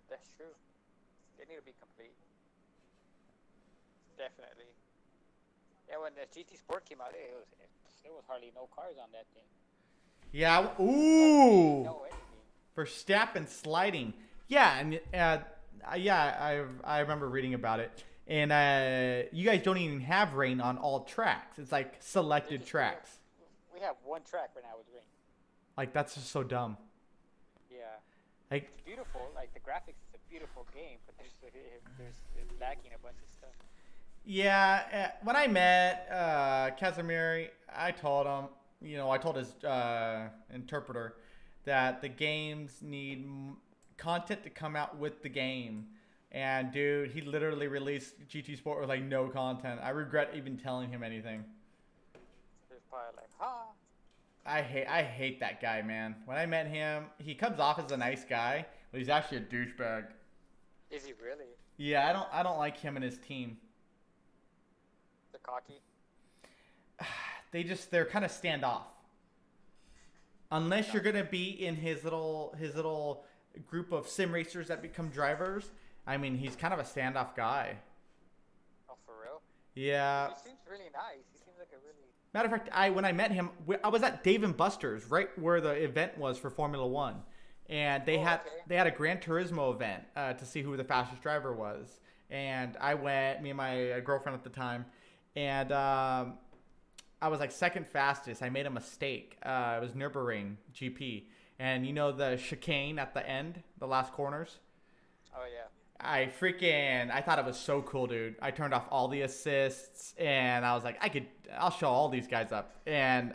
That's true. They need to be complete. Definitely. Yeah, when the GT Sport came out, there was hardly no cars on that thing. Yeah, ooh! No anything. Verstappen sliding. Yeah, and I remember reading about it. And you guys don't even have rain on all tracks. It's like selected tracks. We have one track right now with rain. Like, that's just so dumb. Yeah. Like, It's beautiful. Like the graphics is a beautiful game, but it's lacking a bunch of stuff. yeah, when I met Casimiri, I told him, I told his interpreter that the games need content to come out with the game. And dude, he literally released GT Sport with like no content. I regret even telling him anything. It's probably like, huh? I hate that guy, man. When I met him, he comes off as a nice guy, but he's actually a douchebag. Is he really? Yeah, I don't like him and his team. The cocky? They're kind of standoff. Unless you're gonna be in his little group of sim racers that become drivers. I mean, he's kind of a standoff guy. Oh, for real? Yeah. He seems really nice. He seems like a really... Matter of fact, when I met him, I was at Dave and Buster's, right where the event was for Formula One, and they had a Gran Turismo event to see who the fastest driver was. And I went, me and my girlfriend at the time, and I was like second fastest. I made a mistake. It was Nürburgring GP, and the chicane at the end, the last corners. Oh yeah. I thought it was so cool, dude. I turned off all the assists, and I was like, I'll show all these guys up. And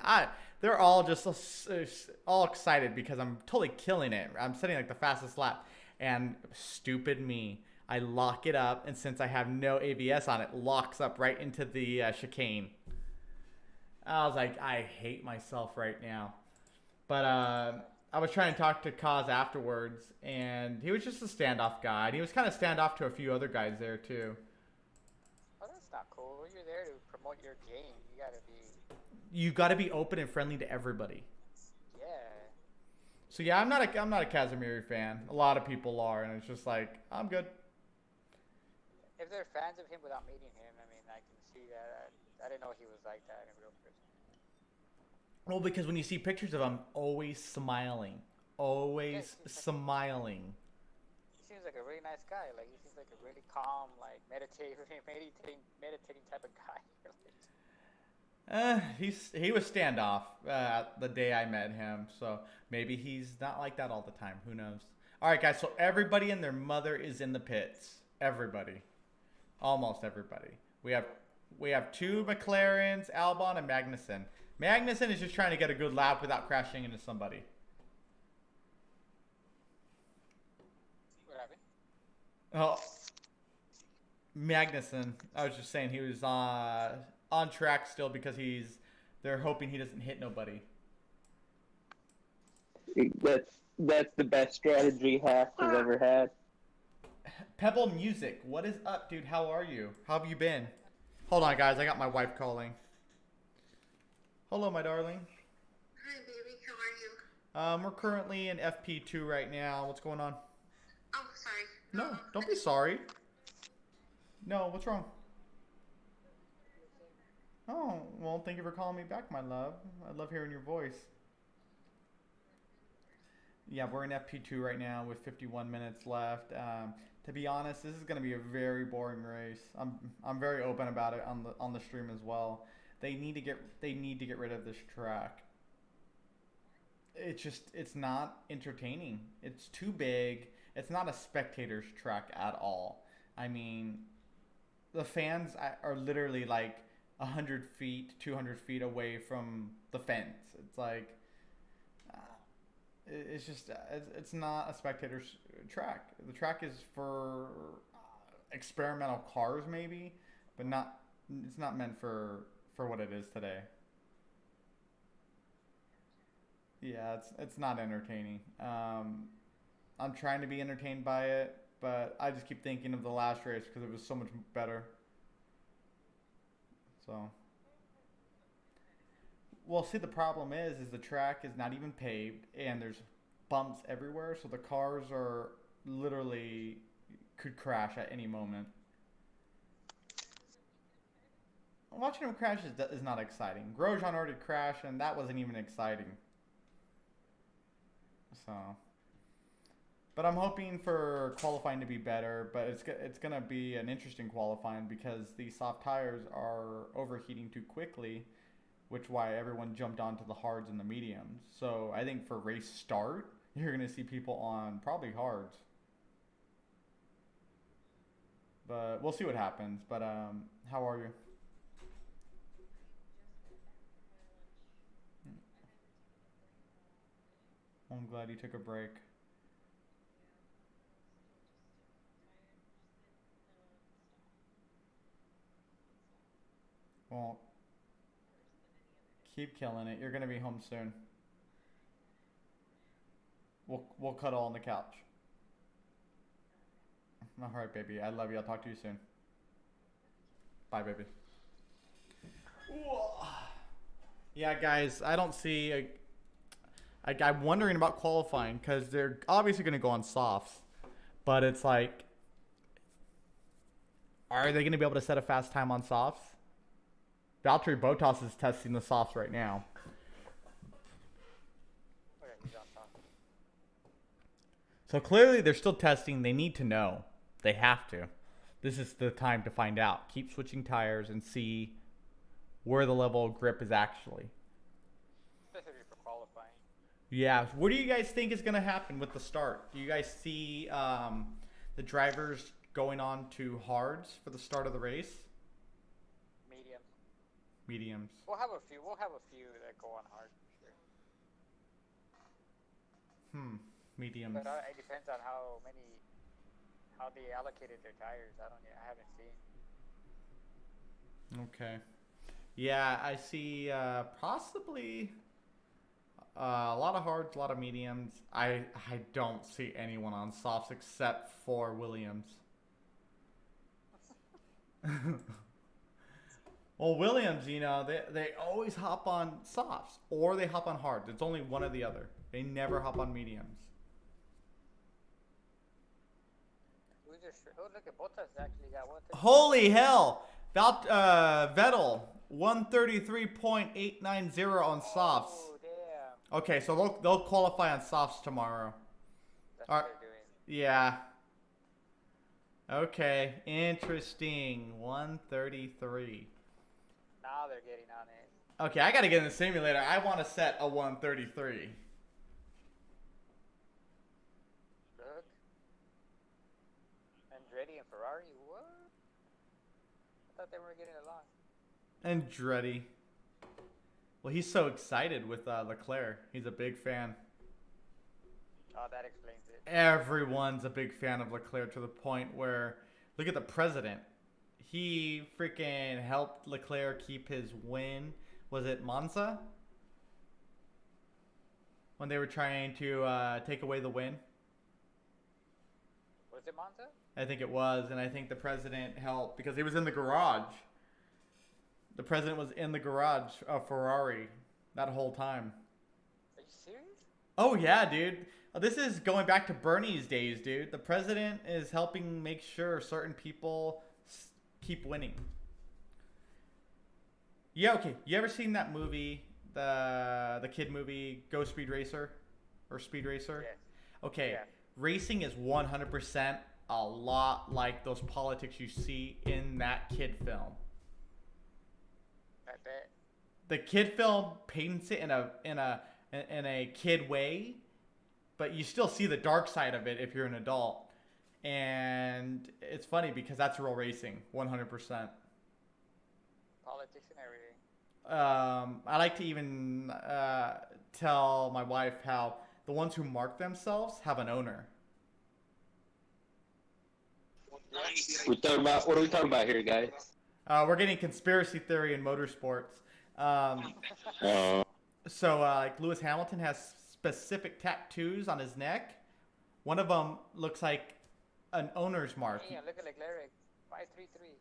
they're all just all excited because I'm totally killing it. I'm setting like the fastest lap. And stupid me, I lock it up, and since I have no ABS on it, locks up right into the chicane. I was like, I hate myself right now. But I was trying to talk to Kaz afterwards, and he was just a standoff guy. And he was kind of standoff to a few other guys there, too. Oh, that's not cool. You're there to promote your game. You got to be open and friendly to everybody. Yeah. So, yeah, I'm not a Casimiri fan. A lot of people are, and it's just like, I'm good. If they're fans of him without meeting him, I mean, I can see that. I didn't know he was like that in real person. Well, because when you see pictures of him, always smiling. Always smiling. He seems like a really nice guy. Like, he seems like a really calm, like, meditating type of guy. He was standoff the day I met him, so maybe he's not like that all the time. Who knows? All right, guys, so everybody and their mother is in the pits. Everybody. Almost everybody. We have two McLarens, Albon, and Magnussen. Magnussen is just trying to get a good lap without crashing into somebody. What happened? Oh, Magnussen. I was just saying he was on track still because they're hoping he doesn't hit nobody. That's the best strategy Haas has ever had. Pebble Music, what is up, dude? How are you? How have you been? Hold on, guys. I got my wife calling. Hello, my darling. Hi, baby. How are you? We're currently in FP2 right now. What's going on? Oh, sorry. No, don't be sorry. No, what's wrong? Oh, well, thank you for calling me back, my love. I love hearing your voice. Yeah, we're in FP2 right now with 51 minutes left. To be honest, this is going to be a very boring race. I'm very open about it on the stream as well. They need to get rid of this track. It's not entertaining. It's too big. It's not a spectator's track at all. I mean, the fans are literally like 100 feet, 200 feet away from the fence. It's like, it's not a spectator's track. The track is for experimental cars maybe, but it's not meant for what it is today. Yeah, it's not entertaining. I'm trying to be entertained by it, but I just keep thinking of the last race because it was so much better. So, well, see, the problem is the track is not even paved, and there's bumps everywhere, so the cars are literally could crash at any moment. Watching them crash is not exciting. Grosjean already crashed, and that wasn't even exciting. So, but I'm hoping for qualifying to be better, but it's gonna be an interesting qualifying because these soft tires are overheating too quickly, which why everyone jumped onto the hards and the mediums. So I think for race start, you're gonna see people on probably hards. But we'll see what happens. But how are you? I'm glad you took a break. Well, keep killing it. You're gonna be home soon. We'll cuddle on the couch. All right, baby. I love you. I'll talk to you soon. Bye, baby. Yeah, guys. I don't see. I'm wondering about qualifying because they're obviously going to go on softs, but it's like, are they going to be able to set a fast time on softs? Valtteri Bottas is testing the softs right now. So clearly they're still testing. They need to know. They have to. This is the time to find out. Keep switching tires and see where the level of grip is actually. Especially for qualifying. Yeah. What do you guys think is going to happen with the start? Do you guys see the drivers going on to hards for the start of the race? Mediums. We'll have a few. We'll have a few that go on hard for sure. Mediums. But it depends on how they allocated their tires. I haven't seen. Okay. Yeah, I see possibly a lot of hards, a lot of mediums. I don't see anyone on softs except for Williams. Well, Williams, you know, they always hop on softs or they hop on hards. It's only one or the other. They never hop on mediums. Oh, look at Bottas actually got one. Holy hell! Vettel, 133.890 on softs. Oh, damn. Okay, so they'll qualify on softs tomorrow. That's what they're doing. Yeah. Okay, interesting. 133. Now they're getting on it. Okay, I gotta get in the simulator. I want to set a 133. Look. Andretti and Ferrari, what? I thought they were getting along. Andretti. Well, he's so excited with Leclerc. He's a big fan. Oh, that explains it. Everyone's a big fan of Leclerc to the point where, look at the president. He freaking helped Leclerc keep his win. Was it Monza? When they were trying to take away the win? Was it Monza? I think it was, and I think the president helped because he was in the garage. The president was in the garage of Ferrari that whole time. Are you serious? Oh, yeah, dude. This is going back to Bernie's days, dude. The president is helping make sure certain people keep winning. Yeah, okay. You ever seen that movie, the kid movie, Go Speed Racer? Or Speed Racer? Yes. Okay. Yeah. Racing is 100% a lot like those politics you see in that kid film. I bet. The kid film paints it in a kid way, but you still see the dark side of it if you're an adult. And it's funny because that's real racing, 100%. Politics and everything. I like to even tell my wife how the ones who mark themselves have an owner. What are we talking about here, guys? We're getting conspiracy theory in motorsports. So, like Lewis Hamilton has specific tattoos on his neck. One of them looks like an owner's mark. Yeah, look at Leclerc. 533.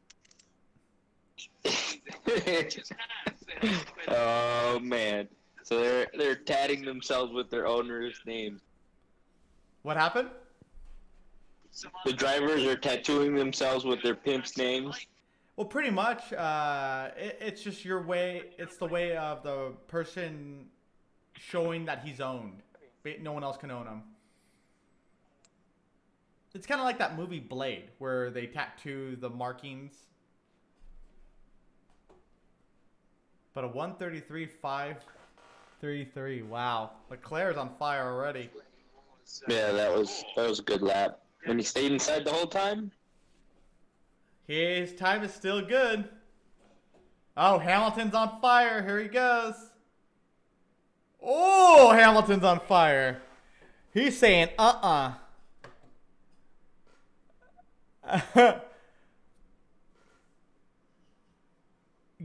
Oh man! So they're tatting themselves with their owner's names. What happened? The drivers are tattooing themselves with their pimp's names. Well, pretty much. It's just your way. It's the way of the person showing that he's owned. No one else can own him. It's kind of like that movie Blade, where they tattoo the markings. But a 133.533. Wow. Leclerc's on fire already. Yeah, that was a good lap. And he stayed inside the whole time? His time is still good. Oh, Hamilton's on fire. Here he goes. Oh, Hamilton's on fire. He's saying,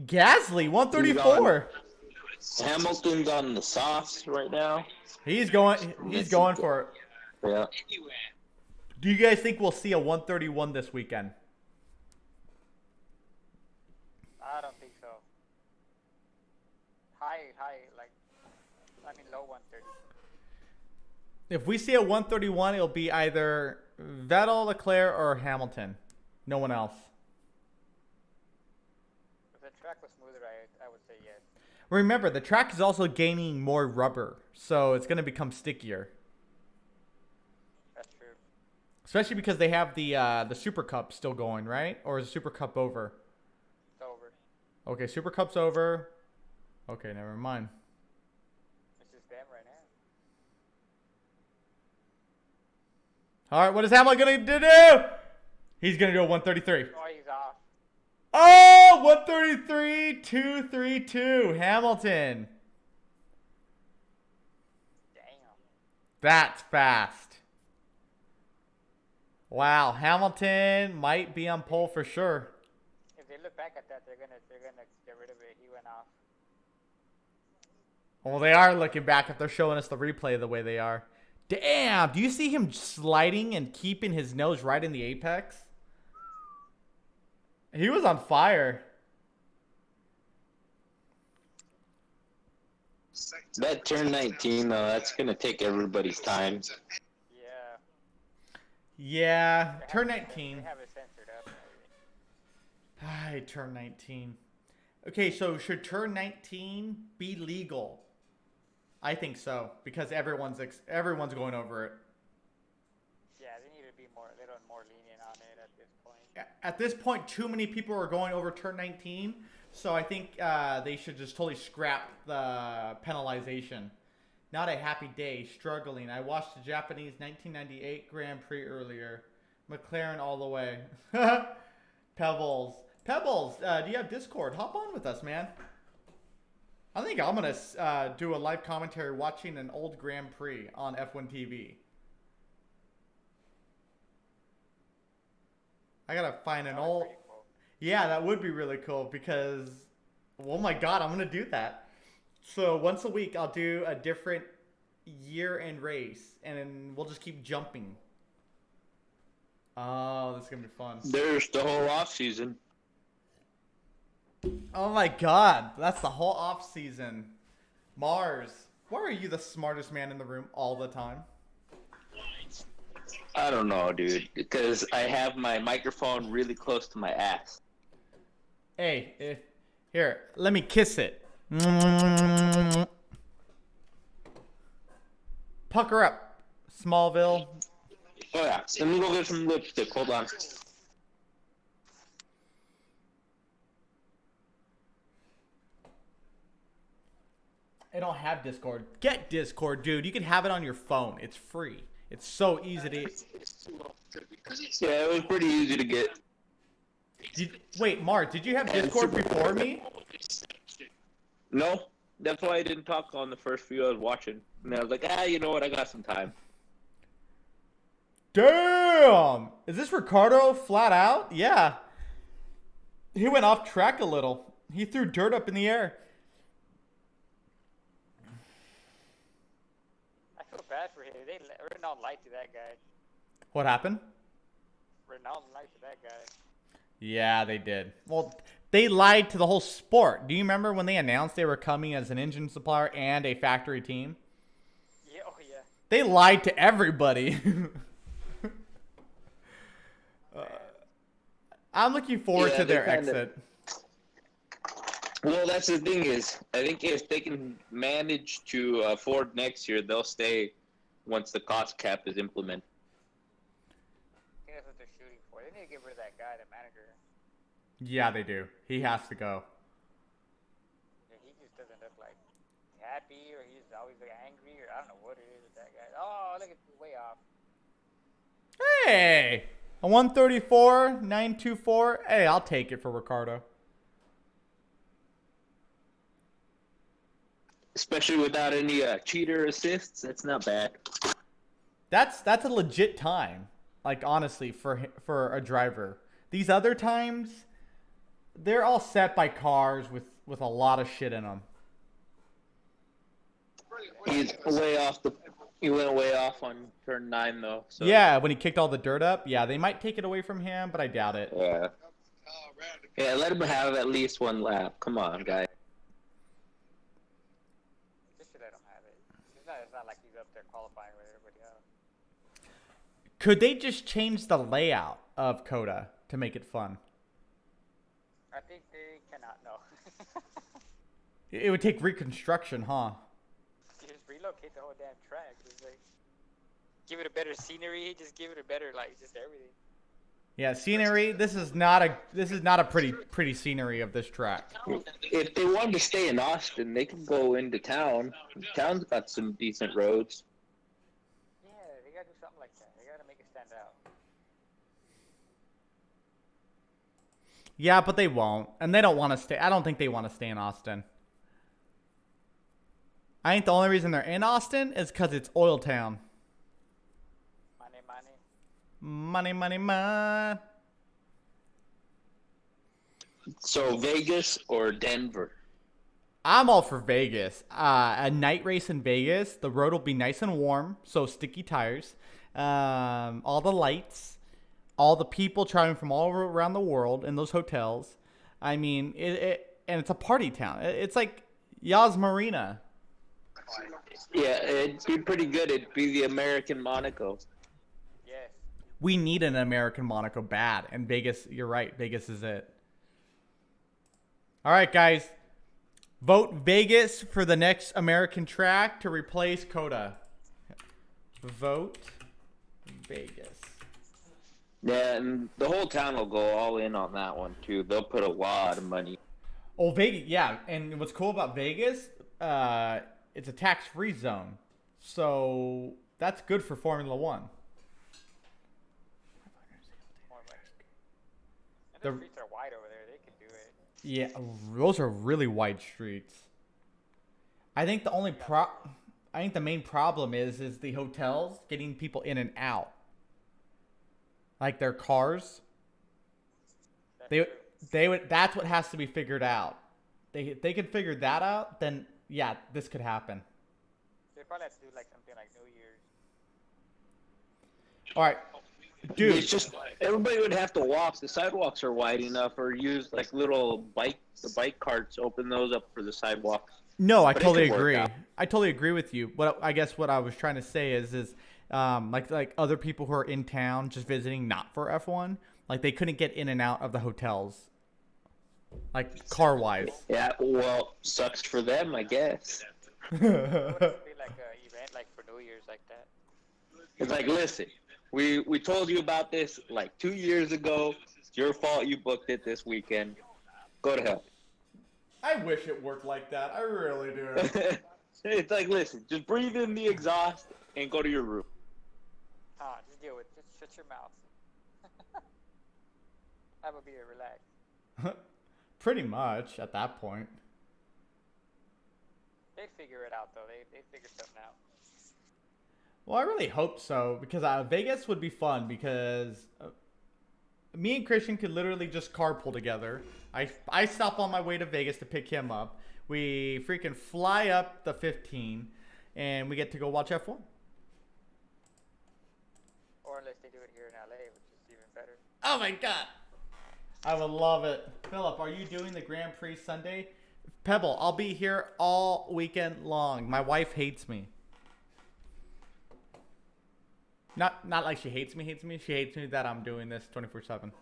Gasly, 134. Hamilton's on the sauce right now. He's going for it. Yeah. Do you guys think we'll see a 131 this weekend? I don't think so. Low 130. If we see a 131, it'll be either Vettel, Leclerc, or Hamilton. No one else. If the track was smoother, I would say yes. Remember, the track is also gaining more rubber, so it's going to become stickier. That's true. Especially because they have the Super Cup still going, right? Or is the Super Cup over? It's over. Okay, Super Cup's over. Okay, never mind. It's just them right now. All right, what is Hamilton going to do? He's going to do a 133. Oh, he's off. Oh, 133, 232, Hamilton. Damn. That's fast. Wow, Hamilton might be on pole for sure. If they look back at that, they're gonna get rid of it. He went off. Well, they are looking back if they're showing us the replay the way they are. Damn, do you see him sliding and keeping his nose right in the apex? He was on fire. That turn 19, though, that's going to take everybody's time. Yeah. Yeah, turn 19. They have it censored up. I turn 19. Okay, so should turn 19 be legal? I think so, because everyone's going over it. Yeah, they need to be a little more lenient on it at this point. At this point, too many people are going over turn 19, so I think they should just totally scrap the penalization. Not a happy day, struggling. I watched the Japanese 1998 Grand Prix earlier. McLaren all the way. Pebbles, do you have Discord? Hop on with us, man. I think I'm going to do a live commentary watching an old Grand Prix on F1 TV. I got to find an old... Cool. Yeah, that would be really cool because... Oh my god, I'm going to do that. So once a week, I'll do a different year and race. And then we'll just keep jumping. Oh, this is going to be fun. There's the whole off season. Oh my god, that's the whole off season. Mars, why are you the smartest man in the room all the time? I don't know, dude. Because I have my microphone really close to my ass. Hey, here, let me kiss it. Pucker up, Smallville. Oh yeah, let me go get some lipstick. Hold on. I don't have Discord. Get Discord, dude. You can have it on your phone. It's free. It's so easy to... Yeah, it was pretty easy to get. Wait, Mark, did you have Discord before me? No, that's why I didn't talk on the first few I was watching. And I was like, you know what? I got some time. Damn! Is this Ricardo flat out? Yeah. He went off track a little. He threw dirt up in the air. I feel bad for him. Renault lied to that guy. What happened? Renault lied to that guy. Yeah, they did. Well, they lied to the whole sport. Do you remember when they announced they were coming as an engine supplier and a factory team? Yeah, oh yeah. They lied to everybody. I'm looking forward to their exit. Well, that's the thing is, I think if they can manage to afford next year, they'll stay once the cost cap is implemented. I think that's what they're shooting for. They need to get rid of that guy, the manager. Yeah, they do. He has to go. Yeah, he just doesn't look like he happy or he's always like angry or I don't know what it is with that guy. Oh, look, it's way off. Hey, a 134, 924. Hey, I'll take it for Ricardo. Especially without any cheater assists, that's not bad. That's a legit time. Like honestly, for a driver. These other times, they're all set by cars with a lot of shit in them. He's way off the. He went way off on turn 9 though. So. Yeah, when he kicked all the dirt up. Yeah, they might take it away from him, but I doubt it. Yeah. Yeah, let him have at least one lap. Come on, guys. Just to let him have it. It's not like he's up there qualifying with everybody else. Could they just change the layout of Coda to make it fun? I think they cannot know. It would take reconstruction, huh? Just relocate the whole damn track. Just like give it a better scenery. Just give it a better just everything. Yeah, scenery. This is not a pretty scenery of this track. If they wanted to stay in Austin, they could go into town. Town's got some decent roads. Yeah, they gotta do something like that. They gotta make it stand out. Yeah, but they won't, and they don't want to stay. I don't think they want to stay in Austin. I think the only reason they're in Austin is because it's Oil Town. Money. Money. So Vegas or Denver? I'm all for Vegas. A night race in Vegas. The road will be nice and warm, so sticky tires. All the lights. All the people traveling from all around the world in those hotels. I mean, and it's a party town. It's like Yas Marina. Yeah, it'd be pretty good. It'd be the American Monaco. Yes. We need an American Monaco bad, and Vegas, you're right, Vegas is it. All right, guys. Vote Vegas for the next American track to replace Coda. Vote Vegas. Yeah, and the whole town will go all in on that one, too. They'll put a lot of money. Oh, Vegas, yeah. And what's cool about Vegas, it's a tax-free zone. So that's good for Formula One. And the streets are wide over there. They can do it. Yeah, those are really wide streets. I think the main problem is the hotels getting people in and out. Like their cars. That's what has to be figured out. They can figure that out, then yeah, this could happen. They probably have to do like something like New Year's. All right, dude. It's just everybody would have to walk. The sidewalks are wide enough, or use like the bike carts. Open those up for the sidewalks. No, I But it totally could work agree. out. I totally agree with you. But I guess what I was trying to say is like other people who are in town just visiting, not for F1, like they couldn't get in and out of the hotels, like car wise. Yeah, well, sucks for them, I guess. It would be like an event like for New Year's like that. It's like, listen, we told you about this like 2 years ago. It's your fault you booked it this weekend. Go to hell. I wish it worked like that. I really do. It's like, listen, just breathe in the exhaust and go to your room. Just deal with it. Just shut your mouth. Have a beer, relax. Pretty much at that point. They'd figure it out though. They'd figure something out. Well, I really hope so, because Vegas would be fun, because me and Christian could literally just carpool together. I stop on my way to Vegas to pick him up. We freaking fly up the 15, and we get to go watch F1. Or unless they do it here in LA, which is even better. Oh my god. I would love it. Philip, are you doing the Grand Prix Sunday? Pebble, I'll be here all weekend long. My wife hates me. Not like she hates me. She hates me that I'm doing this 24/7.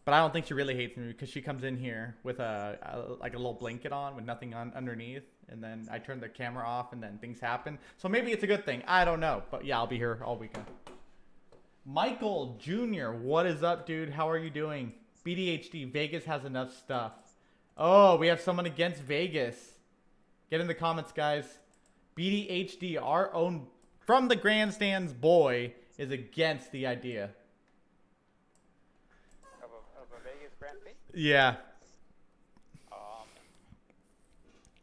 But I don't think she really hates me, because she comes in here with a little blanket on with nothing on underneath, and then I turn the camera off, and then things happen. So maybe it's a good thing. I don't know. But yeah, I'll be here all weekend. Michael Jr., what is up, dude? How are you doing? BDHD, Vegas has enough stuff. Oh, we have someone against Vegas. Get in the comments, guys. BDHD, our own From the Grandstands boy, is against the idea. Of a Vegas Grand Prix? Yeah. Man.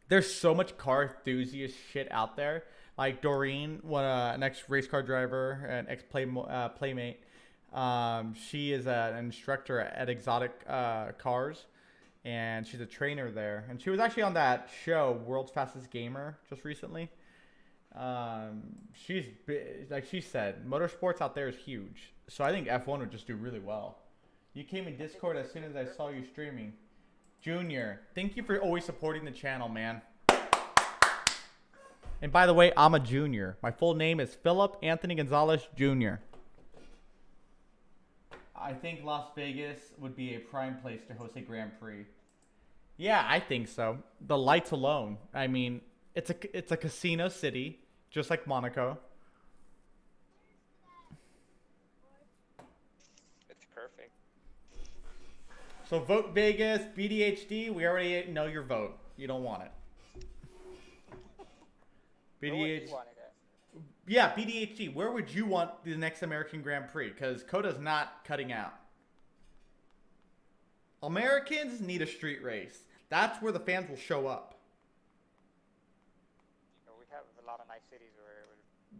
There's so much car enthusiast shit out there. Like Doreen, an ex-race car driver, an ex-playmate. She is an instructor at Exotic Cars, and she's a trainer there. And she was actually on that show, World's Fastest Gamer, just recently. Like she said, motorsports out there is huge. So I think F1 would just do really well. You came in Discord as soon as I saw you streaming. Junior, thank you for always supporting the channel, man. And by the way, I'm a junior. My full name is Philip Anthony Gonzalez Jr. I think Las Vegas would be a prime place to host a Grand Prix. Yeah, I think so. The lights alone. I mean, it's a casino city, just like Monaco. It's perfect. So vote Vegas, BDHD. We already know your vote. You don't want it. BDHD. Yeah, BDHD. Where would you want the next American Grand Prix? Because Coda's not cutting out. Americans need a street race. That's where the fans will show up. We have a lot of nice cities where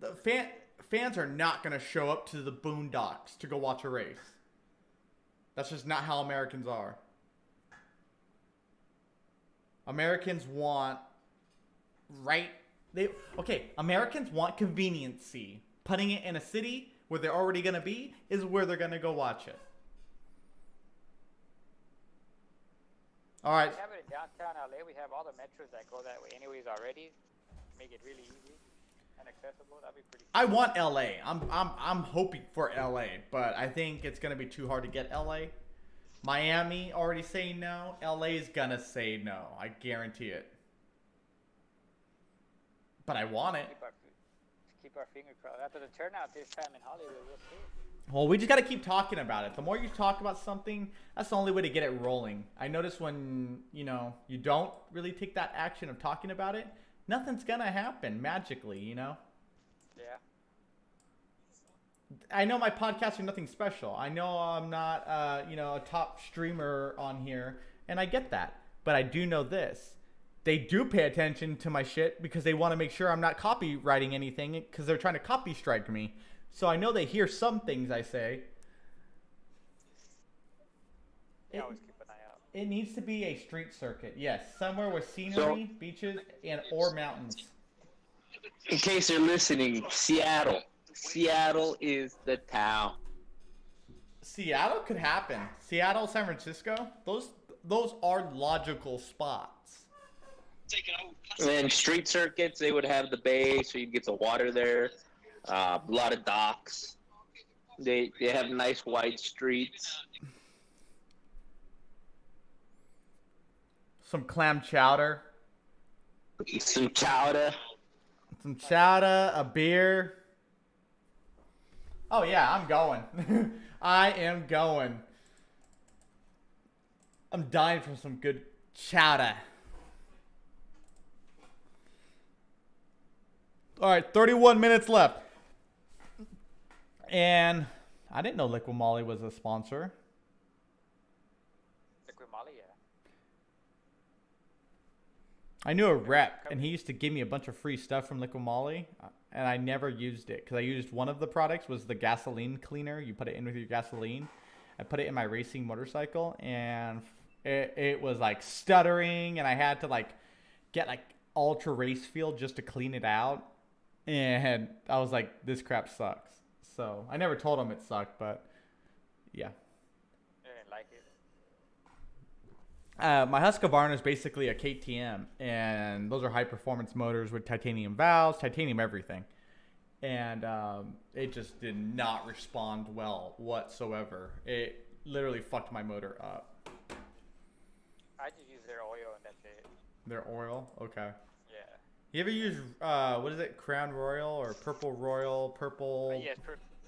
The fans are not going to show up to the boondocks to go watch a race. That's just not how Americans are. Americans want Americans want conveniency. Putting it in a city where they're already going to be is where they're going to go watch it. All right. we have it in downtown LA. We have all the metros that go that way anyways already. Make it really easy and accessible. That'd be pretty cool. I want LA. I'm hoping for LA, but I think it's going to be too hard to get LA. Miami already saying no. LA's going to say no. I guarantee it. But I want it. Keep our fingers crossed. After the turnout this time in Hollywood, we'll see. Well, we just got to keep talking about it. The more you talk about something, that's the only way to get it rolling. I notice when, you don't really take that action of talking about it, nothing's going to happen magically, Yeah. I know my podcasts are nothing special. I know I'm not, a top streamer on here, and I get that. But I do know this. They do pay attention to my shit because they want to make sure I'm not copywriting anything because they're trying to copy strike me. So I know they hear some things I say. Always keep an eye out. It needs to be a street circuit. Yes, somewhere with scenery, beaches, or mountains. In case you're listening, Seattle. Seattle is the town. Seattle could happen. Seattle, San Francisco, those are logical spots. And then street circuits, they would have the bay, so you get the water there. A lot of docks. They have nice wide streets. Some clam chowder. Some chowder. Some chowder, a beer. Oh yeah, I'm going. I am going. I'm dying for some good chowder. All right, 31 minutes left. And I didn't know Liquid Molly was a sponsor. Liquid Molly, yeah. I knew a rep, and he used to give me a bunch of free stuff from Liquid Molly, and I never used it because I used one of the products was the gasoline cleaner. You put it in with your gasoline. I put it in my racing motorcycle, and it was like stuttering, and I had to get ultra race feel just to clean it out. And I was like, this crap sucks. So I never told him it sucked, but yeah. I didn't like it. My Husqvarna is basically a KTM, and those are high performance motors with titanium valves, titanium everything. And it just did not respond well whatsoever. It literally fucked my motor up. I just use their oil and that's it. Their oil? Okay. Yeah. You ever use, what is it, Crown Royal or Purple Royal, Purple? Yes,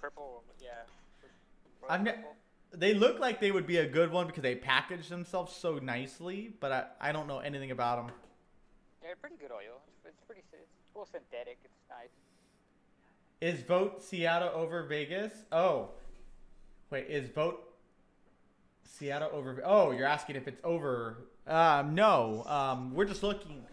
purple, yeah. Purple. They look like they would be a good one because they package themselves so nicely, but I don't know anything about them. Yeah, They're pretty good oil. It's pretty. It's full synthetic. It's nice. Is vote Seattle over Vegas? Oh, wait. Is vote Seattle over? Oh, you're asking if it's over? No. We're just looking.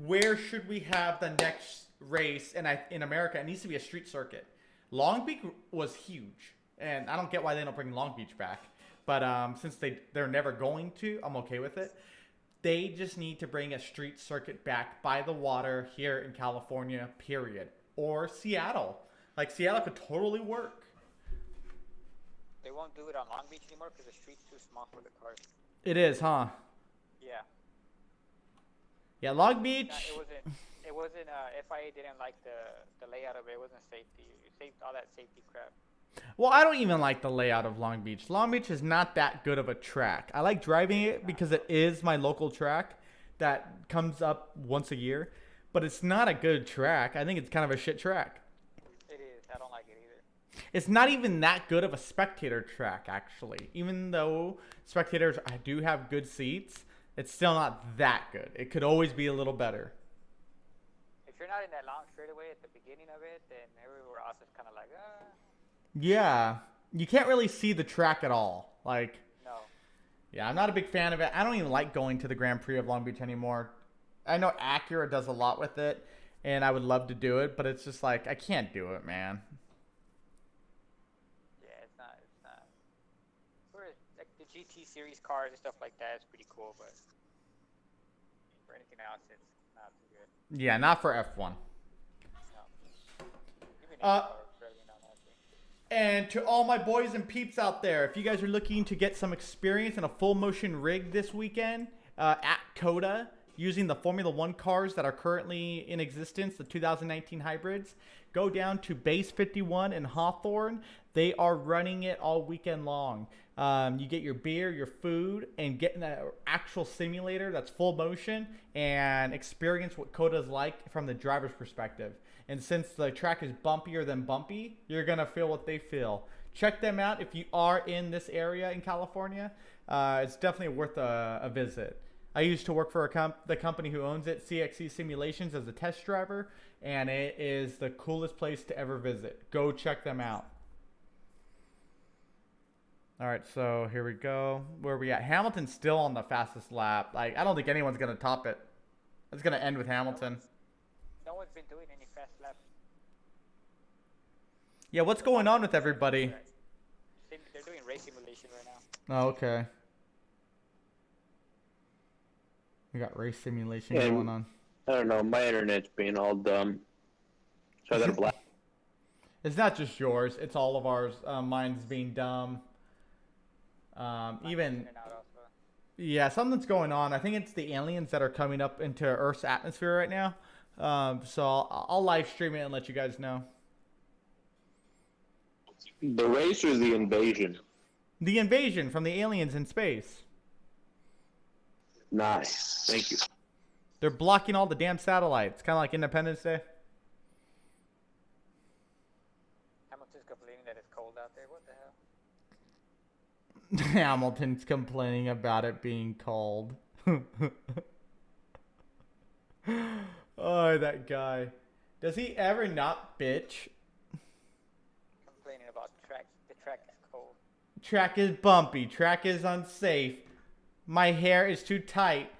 Where should we have the next race? And in America, it needs to be a street circuit. Long Beach was huge, and I don't get why they don't bring Long Beach back. But since they're never going to, I'm okay with it. They just need to bring a street circuit back by the water here in California, period. Or Seattle. Like, Seattle could totally work. They won't do it on Long Beach anymore because the street's too small for the cars. It is, huh? Yeah. Yeah, Long Beach. It wasn't. FIA didn't like the layout of it. It wasn't safety. It saved all that safety crap. Well, I don't even like the layout of Long Beach. Long Beach is not that good of a track. I like driving it because it is my local track that comes up once a year. But it's not a good track. I think it's kind of a shit track. It is. I don't like it either. It's not even that good of a spectator track, actually. Even though spectators do have good seats, it's still not that good. It could always be a little better. If you're not in that long straightaway at the beginning of it, then everywhere else is kind of like, Yeah. You can't really see the track at all. Like, no. Yeah, I'm not a big fan of it. I don't even like going to the Grand Prix of Long Beach anymore. I know Acura does a lot with it, and I would love to do it, but it's just like, I can't do it, man. Yeah, it's not. For like the GT series cars and stuff like that, it's pretty cool, but for anything else, it's not too good. Yeah, not for F1. No. Even IndyCar, really not that thing. And to all my boys and peeps out there, if you guys are looking to get some experience in a full motion rig this weekend at COTA, using the Formula One cars that are currently in existence, the 2019 hybrids, go down to Base 51 in Hawthorne. They are running it all weekend long. You get your beer, your food, and get in an actual simulator that's full motion and experience what COTA is like from the driver's perspective. And since the track is bumpier than bumpy, you're going to feel what they feel. Check them out if you are in this area in California. It's definitely worth a visit. I used to work for the company who owns it, CXC Simulations, as a test driver, and it is the coolest place to ever visit. Go check them out. All right, so here we go. Where are we at? Hamilton's still on the fastest lap. Like, I don't think anyone's going to top it. It's going to end with Hamilton. No one's been doing any fast laps. Yeah, what's going on with everybody? They're doing race simulation right now. Oh, okay. We got race simulation going on. I don't know. My internet's being all dumb. So I got a black. It's not just yours. It's all of ours. Mine's being dumb. Yeah, something's going on. I think it's the aliens that are coming up into Earth's atmosphere right now. So I'll live stream it and let you guys know. The race or the invasion? The invasion from the aliens in space. Nice. Thank you. They're blocking all the damn satellites. Kind of like Independence Day. Hamilton's complaining that it's cold out there. What the hell? Hamilton's complaining about it being cold. Oh, that guy. Does he ever not bitch? Complaining about tracks. The track is cold. Track is bumpy. Track is unsafe. My hair is too tight.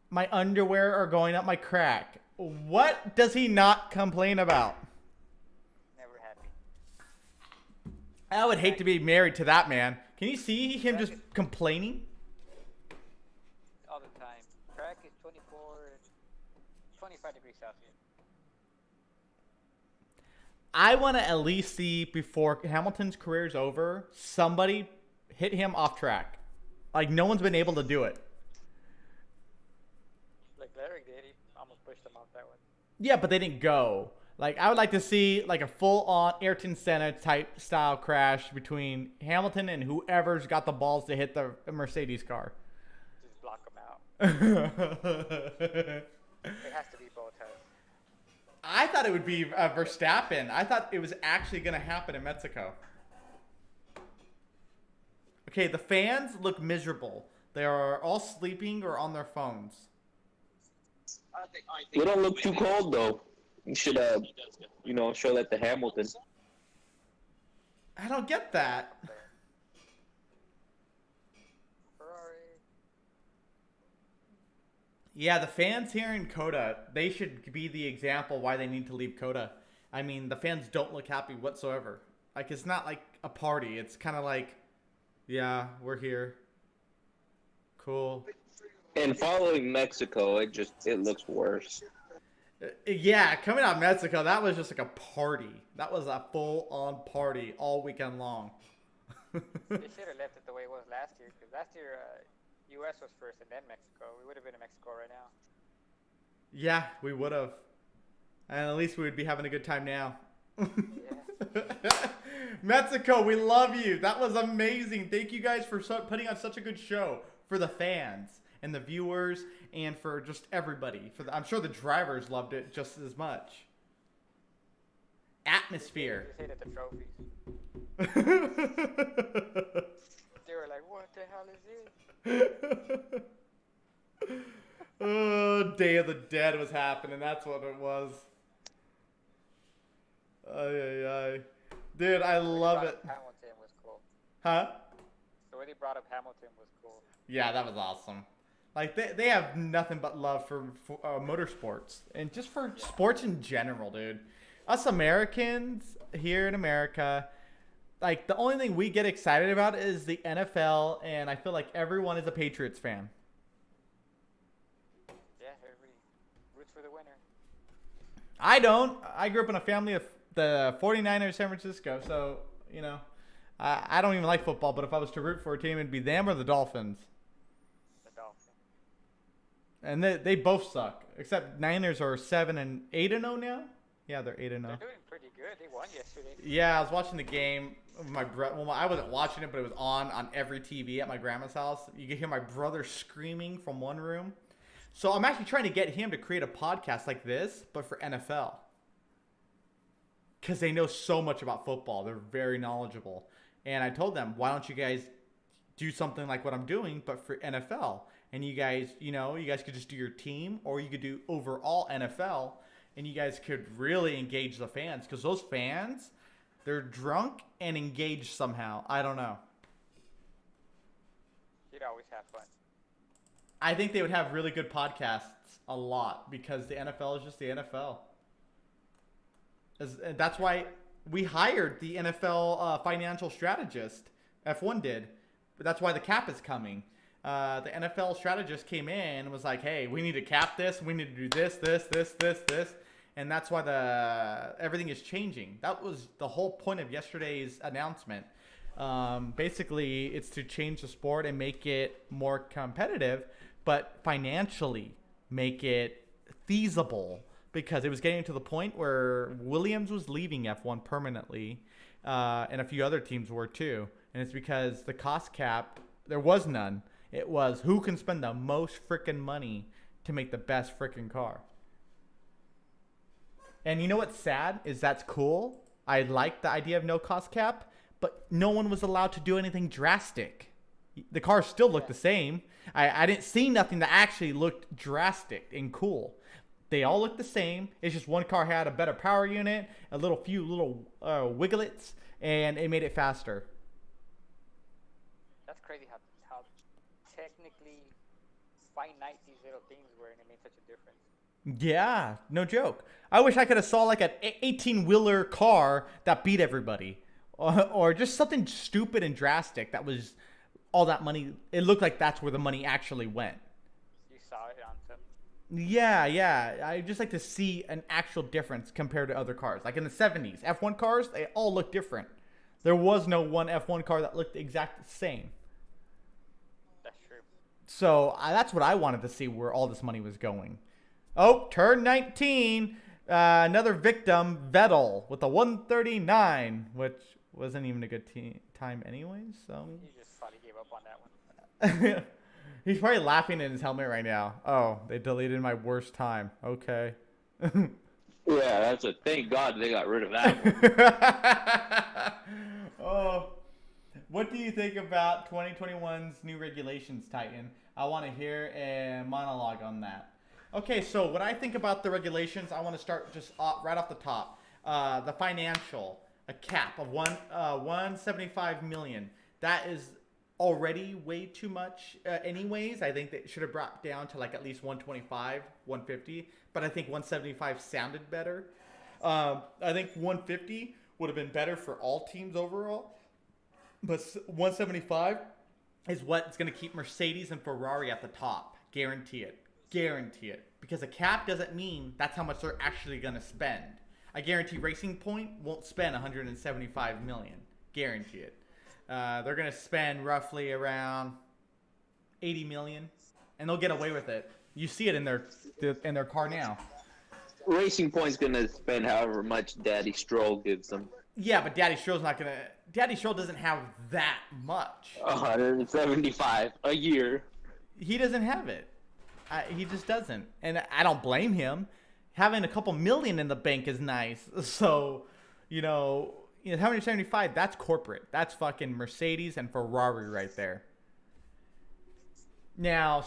My underwear are going up my crack. What does he not complain about? Never happy. I would hate to be married to that man. Can you see him just complaining? All the time. Track is 25 degrees Celsius. I want to at least see, before Hamilton's career is over, somebody hit him off track. Like, no one's been able to do it. Like Larry did. He almost pushed him off that one. Yeah, but they didn't go. Like, I would like to see, like, a full-on Ayrton Senna type style crash between Hamilton and whoever's got the balls to hit the Mercedes car. Just block him out. It has to be both heads. I thought it would be Verstappen. I thought it was actually going to happen in Mexico. Okay, the fans look miserable. They are all sleeping or on their phones. We don't look too cold though. You should, show that to Hamilton. I don't get that. Ferrari. Yeah, the fans here in Coda, they should be the example why they need to leave Coda. I mean, the fans don't look happy whatsoever. Like, it's not like a party. It's kind of like, yeah, we're here. Cool. And following Mexico, it looks worse. Yeah, coming out of Mexico, that was just like a party. That was a full-on party all weekend long. They should have left it the way it was last year, because last year U.S. was first and then Mexico. We would have been in Mexico right now. Yeah, we would have. And at least we would be having a good time now. Yeah. Mexico, we love you. That was amazing. Thank you guys for putting on such a good show for the fans and the viewers and for just everybody. I'm sure the drivers loved it just as much. Atmosphere. They just hated the trophies. They were like, what the hell is this? Oh, Day of the Dead was happening. That's what it was. Ay. Dude, I love it. Hamilton was cool. Huh? The way they brought up Hamilton was cool. Yeah, that was awesome. Like, they have nothing but love for motorsports. And just for sports in general, dude. Us Americans here in America, like, the only thing we get excited about is the NFL. And I feel like everyone is a Patriots fan. Yeah, everybody roots for the winner. I don't. I grew up in a family of the 49ers San Francisco. So, I don't even like football. But if I was to root for a team, it'd be them or the Dolphins. And they both suck. Except Niners are 7-8-0 now. Yeah, they're 8-0. They're doing pretty good. They won yesterday. Yeah, I was watching the game with my brother. Well, I wasn't watching it, but it was on every TV at my grandma's house. You could hear my brother screaming from one room. So I'm actually trying to get him to create a podcast like this, but for NFL. Because they know so much about football. They're very knowledgeable. And I told them, why don't you guys do something like what I'm doing, but for NFL? And you guys, you guys could just do your team, or you could do overall NFL, and you guys could really engage the fans. Because those fans, they're drunk and engaged somehow. I don't know. You'd always have fun. I think they would have really good podcasts a lot, because the NFL is just the NFL. And that's why we hired the NFL financial strategist. F1 did. But that's why the cap is coming. The NFL strategist came in and was like, hey, we need to cap this. We need to do this. And that's why everything is changing. That was the whole point of yesterday's announcement. Basically, it's to change the sport and make it more competitive, but financially make it feasible. Because it was getting to the point where Williams was leaving F1 permanently, and a few other teams were too. And it's because the cost cap, there was none. It was who can spend the most freaking money to make the best freaking car. And you know what's sad is that's cool. I like the idea of no cost cap, but no one was allowed to do anything drastic. The cars still looked the same. I didn't see nothing that actually looked drastic and cool. They all looked the same. It's just one car had a better power unit, few little wigglets, and it made it faster. That's crazy how technically finite these little things were, and it made such a difference. Yeah, no joke. I wish I could have saw like an 18-wheeler car that beat everybody, or just something stupid and drastic that was all that money. It looked like that's where the money actually went. You saw it on some. Yeah. I just like to see an actual difference compared to other cars. Like in the 70s, F1 cars, they all look different. There was no one F1 car that looked exact the same. That's true. So that's what I wanted to see, where all this money was going. Oh, turn 19. Another victim, Vettel, with a 139, which wasn't even a good time anyways. So He just probably gave up on that one. He's probably laughing in his helmet right now. Oh, they deleted my worst time. Okay. Yeah, that's a thank God they got rid of that one. Oh, what do you think about 2021's new regulations, Titan? I want to hear a monologue on that. Okay, so what I think about the regulations, I want to start just right off the top. The financial, a cap of 175 million. That is already way too much. Anyways, I think they should have brought down to like at least 125, 150. But I think 175 sounded better. I think 150 would have been better for all teams overall. But 175 is what's going to keep Mercedes and Ferrari at the top. Guarantee it. Guarantee it. Because a cap doesn't mean that's how much they're actually going to spend. I guarantee Racing Point won't spend 175 million. Guarantee it. They're going to spend roughly around 80 million, and they'll get away with it. You see it in their car now. Racing Point's going to spend however much Daddy Stroll gives them. Yeah, but Daddy Stroll's not going to... Daddy Stroll doesn't have that much. 175 a year. He doesn't have it. He just doesn't. And I don't blame him. Having a couple million in the bank is nice. So, having 175, that's corporate. That's fucking Mercedes and Ferrari right there. Now,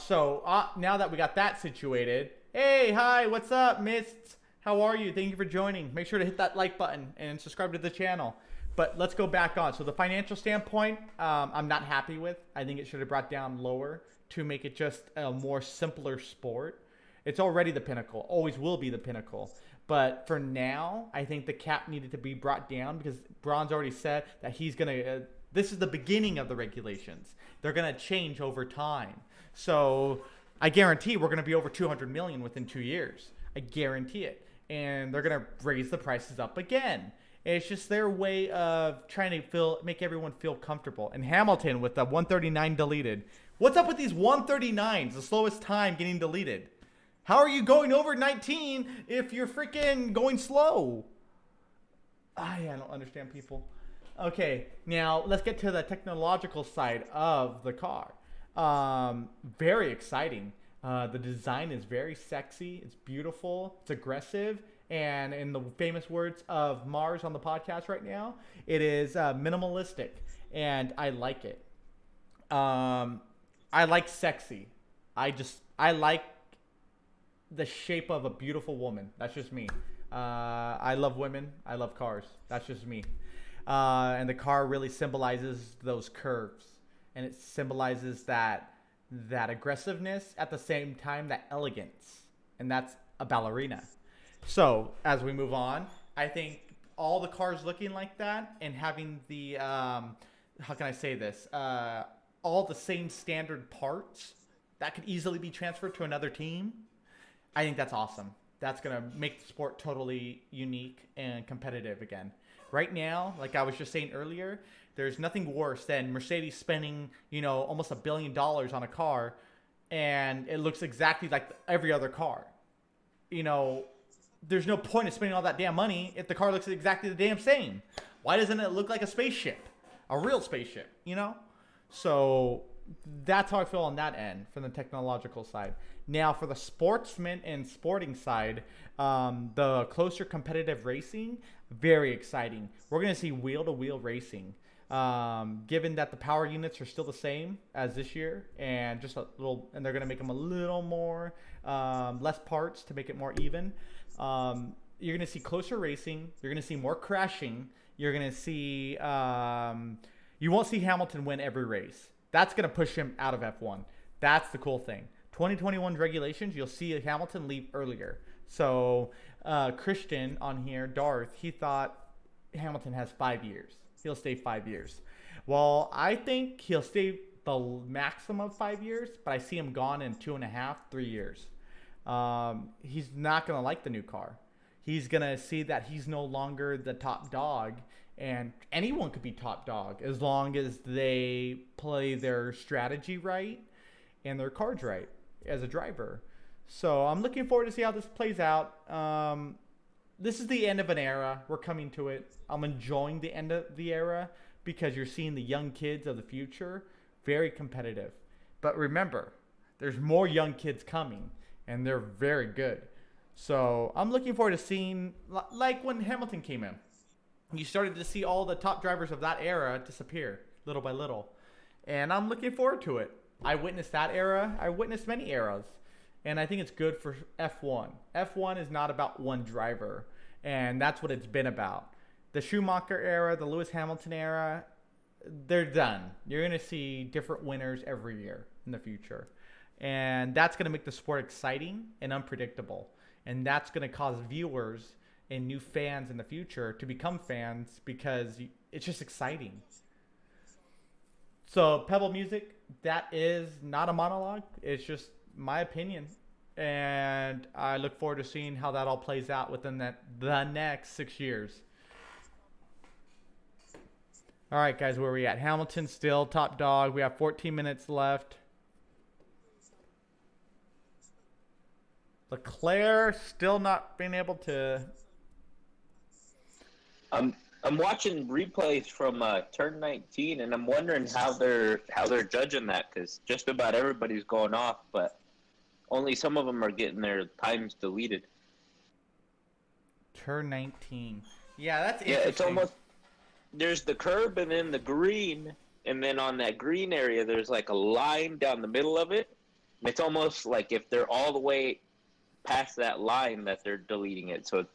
now that we got that situated, hey, hi, what's up, Mists? How are you? Thank you for joining. Make sure to hit that like button and subscribe to the channel. But let's go back on. So the financial standpoint, I'm not happy with. I think it should have brought down lower to make it just a more simpler sport. It's already the pinnacle. Always will be the pinnacle. But for now, I think the cap needed to be brought down because Braun's already said that he's going to... this is the beginning of the regulations. They're going to change over time. So I guarantee we're going to be over 200 million within 2 years. I guarantee it. And they're going to raise the prices up again. It's just their way of trying to make everyone feel comfortable. And Hamilton with the 139 deleted. What's up with these 139s, the slowest time getting deleted? How are you going over 19 if you're freaking going slow? I don't understand people. Okay, now let's get to the technological side of the car. Very exciting. The design is very sexy. It's beautiful. It's aggressive. And in the famous words of Mars on the podcast right now, it is minimalistic. And I like it. I like sexy. I like the shape of a beautiful woman. That's just me. I love women. I love cars. That's just me. And the car really symbolizes those curves. And it symbolizes that aggressiveness at the same time, that elegance. And that's a ballerina. So, as we move on, I think all the cars looking like that and having the, how can I say this? All the same standard parts that could easily be transferred to another team. I think that's awesome. That's going to make the sport totally unique and competitive again. Right now, like I was just saying earlier, there's nothing worse than Mercedes spending, almost $1 billion on a car and it looks exactly like every other car. There's no point in spending all that damn money if the car looks exactly the damn same. Why doesn't it look like a spaceship? A real spaceship, So that's how I feel on that end from the technological side. Now for the sportsman and sporting side, the closer competitive racing, very exciting. We're going to see wheel-to-wheel racing. Given that the power units are still the same as this year and just a little, and they're going to make them a little more, less parts to make it more even. You're going to see closer racing. You're going to see more crashing. You're going to see, you won't see Hamilton win every race. That's going to push him out of F1. That's the cool thing. 2021 regulations, you'll see Hamilton leave earlier. So Christian on here, Darth, he thought Hamilton has 5 years. He'll stay 5 years. Well, I think he'll stay the maximum of 5 years, but I see him gone in 2.5, 3 years. He's not going to like the new car. He's going to see that he's no longer the top dog, and anyone could be top dog as long as they play their strategy right and their cards right as a driver. So I'm looking forward to see how this plays out. This is the end of an era. We're coming to it. I'm enjoying the end of the era because you're seeing the young kids of the future very competitive. But remember, there's more young kids coming, and they're very good. So I'm looking forward to seeing, like when Hamilton came in, you started to see all the top drivers of that era disappear little by little. And I'm looking forward to it. I witnessed that era. I witnessed many eras. And I think it's good for F1. F1 is not about one driver, and that's what it's been about. The Schumacher era, the Lewis Hamilton era, they're done. You're going to see different winners every year in the future. And that's going to make the sport exciting and unpredictable. And that's going to cause viewers and new fans in the future to become fans because it's just exciting. So Pebble Music, that is not a monologue. It's just my opinion. And I look forward to seeing how that all plays out within the next 6 years. All right, guys, where are we at? Hamilton still top dog. We have 14 minutes left. Leclerc still not being able to. I'm watching replays from turn 19, and I'm wondering how they're judging that, because just about everybody's going off, but only some of them are getting their times deleted. Turn 19. Yeah, that's interesting. Yeah, it's almost. There's the curb and then the green, and then on that green area, there's like a line down the middle of it. And it's almost like if they're all the way past that line that they're deleting it. So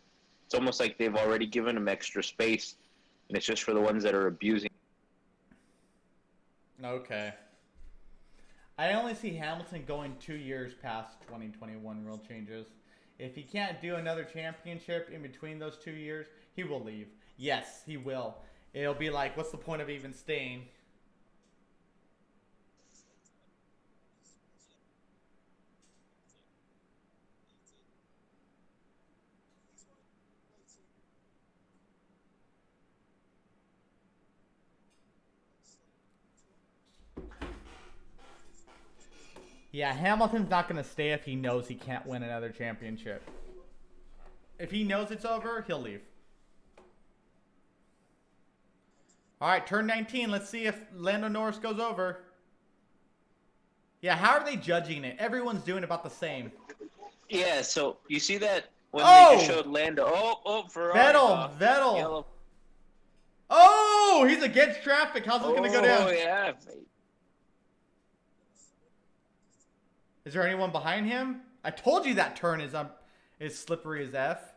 it's almost like they've already given them extra space, and it's just for the ones that are abusing. Okay. I only see Hamilton going 2 years past 2021 rule changes. If he can't do another championship in between those 2 years, he will leave. Yes, he will. It'll be like, what's the point of even staying? Yeah, Hamilton's not going to stay if he knows he can't win another championship. If he knows it's over, he'll leave. All right, turn 19. Let's see if Lando Norris goes over. Yeah, how are they judging it? Everyone's doing about the same. Yeah, so you see that when they just showed Lando. Oh, Ferrari. Vettel. Yellow. Oh, he's against traffic. How's this going to go down? Oh, yeah. Is there anyone behind him? I told you that turn is slippery as F.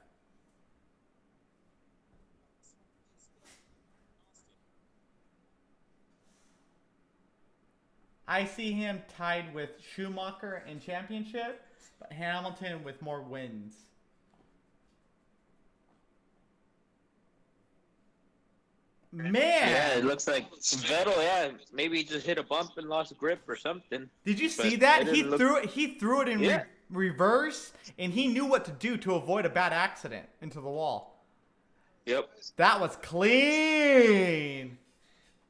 I see him tied with Schumacher in championship, but Hamilton with more wins. Man! Yeah, it looks like Vettel, maybe he just hit a bump and lost grip or something. Did you see that? He threw it in reverse, and he knew what to do to avoid a bad accident into the wall. Yep. That was clean.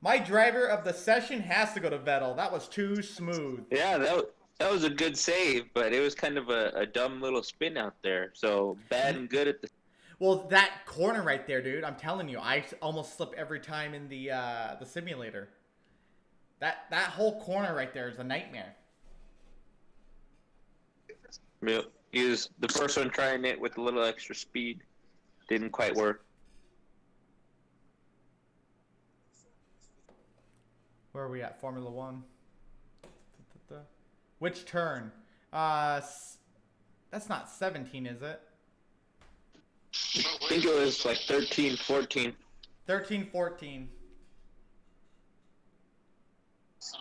My driver of the session has to go to Vettel. That was too smooth. Yeah, that was a good save, but it was kind of a dumb little spin out there. So bad and good at the. Well, that corner right there, dude. I'm telling you, I almost slip every time in the simulator. That whole corner right there is a nightmare. Yep. He was the first one trying it with a little extra speed. Didn't quite work. Where are we at? Formula 1. Which turn? That's not 17, is it? I think it was like 13, 14. 13, 14.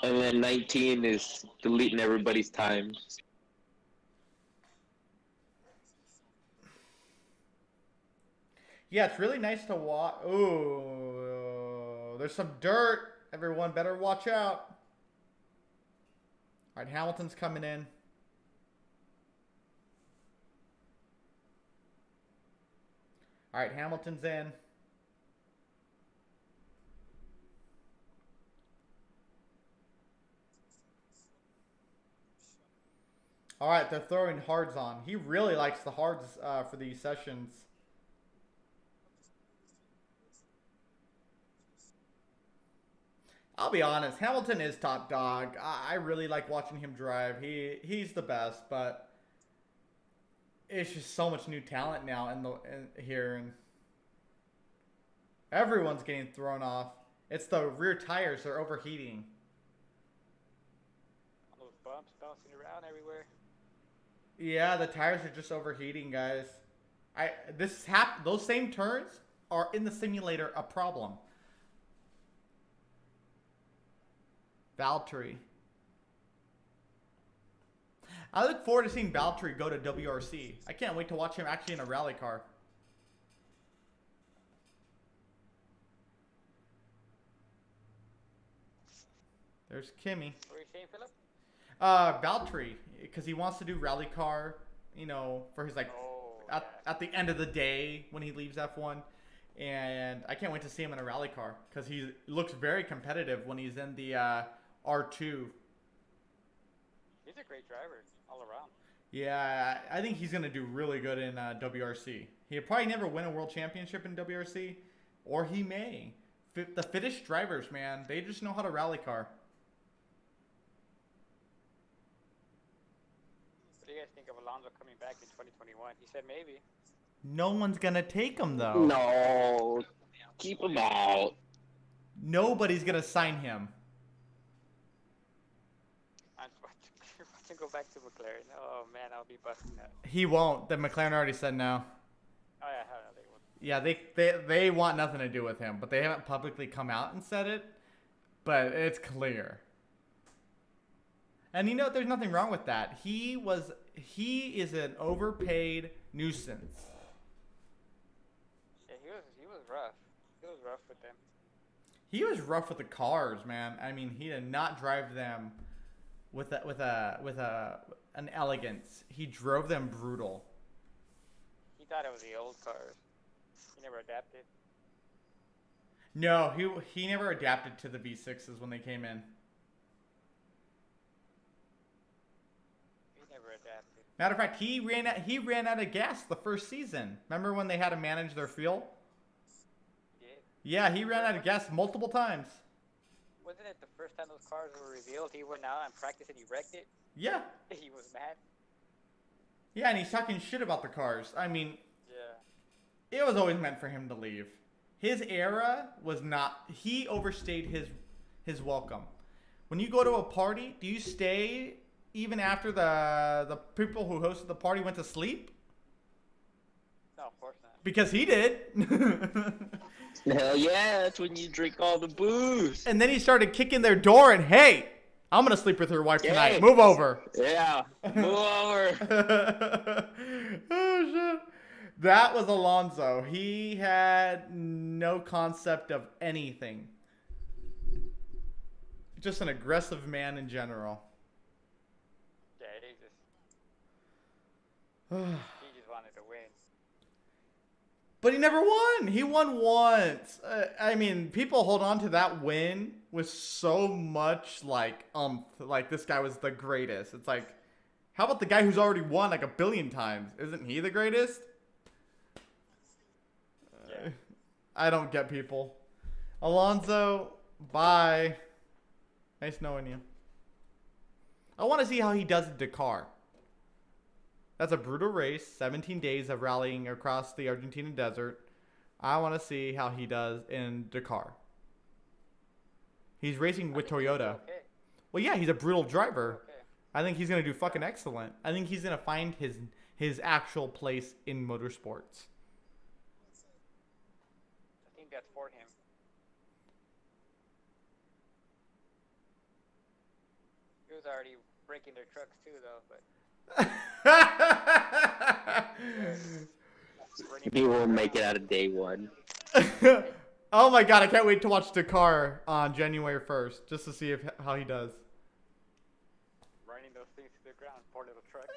And then 19 is deleting everybody's times. Yeah, it's really nice to watch. Ooh, there's some dirt. Everyone better watch out. All right, Hamilton's coming in. All right, Hamilton's in. All right, they're throwing hards on. He really likes the hards for these sessions. I'll be honest, Hamilton is top dog. I really like watching him drive. He's the best, but it's just so much new talent now here, and everyone's getting thrown off. It's the rear tires, they're overheating. All those bumps bouncing around everywhere. Yeah, the tires are just overheating, guys. Those same turns are in the simulator a problem. Valtteri. I look forward to seeing Valtteri go to WRC. I can't wait to watch him actually in a rally car. There's Kimmy. What are you saying, Philip? Valtteri, because he wants to do rally car, you know, for his at the end of the day when he leaves F1. And I can't wait to see him in a rally car because he looks very competitive when he's in the R2. He's a great driver all around. Yeah, I think he's going to do really good in WRC. He'll probably never win a world championship in WRC, or he may. The fittest drivers, man, they just know how to rally car. What do you guys think of Alonso coming back in 2021? He said maybe. No one's going to take him, though. No. Keep him out. Nobody's going to sign him. I'm about to go back to McLaren. Oh, man, I'll be busting that. He won't. The McLaren already said no. Oh, yeah, no, they won't. Yeah, they want nothing to do with him, but they haven't publicly come out and said it. But it's clear. And you know, there's nothing wrong with that. He is an overpaid nuisance. Yeah, he was rough. He was rough with them. He was rough with the cars, man. I mean, he did not drive them with an elegance. He drove them brutal. He thought it was the old cars. He never adapted. No, he never adapted to the V6s when they came in. He never adapted. Matter of fact, he ran out of gas the first season. Remember when they had to manage their fuel? Yeah, he ran out of gas multiple times. Wasn't it the first time those cars were revealed? He went out and practiced and he wrecked it. Yeah. He was mad. Yeah, and he's talking shit about the cars. I mean, Yeah. it was always meant for him to leave. His era was not. He overstayed his welcome. When you go to a party, do you stay even after the people who hosted the party went to sleep? No, of course not. Because he did. Hell yeah, that's when you drink all the booze. And then he started kicking their door and, hey, I'm going to sleep with your wife tonight. Hey. Move over. Yeah, move over. Oh, shit. That was Alonso. He had no concept of anything. Just an aggressive man in general. Yeah, he just wanted to win. But he never won. He won once. I mean, people hold on to that win with so much like this guy was the greatest. It's like, how about the guy who's already won like 1 billion times? Isn't he the greatest? I don't get people. Alonso, bye. Nice knowing you. I want to see how he does in Dakar. That's a brutal race. 17 days of rallying across the Argentinian desert. I want to see how he does in Dakar. He's racing with Toyota. Okay. Well, yeah, he's a brutal driver. Okay. I think he's going to do fucking excellent. I think he's going to find his actual place in motorsports. I think that's for him. He was already breaking their trucks too, though. But He will make it out of day one. Oh my god, I can't wait to watch Dakar on January 1st just to see how he does. running those things to the ground, poor little truck.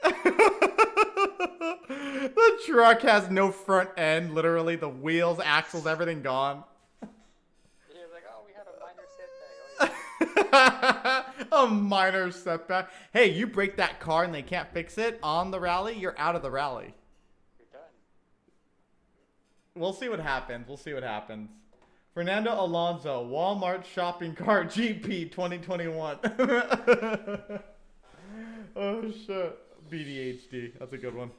The truck has no front end, literally. The wheels, axles, everything gone. He was like, oh, we had a minor setback. Oh, yeah. A minor setback. Hey, you break that car and they can't fix it on the rally, you're out of the rally. You're done. We'll see what happens. Fernando Alonso, Walmart shopping cart GP 2021. Oh, shit. BDHD. That's a good one.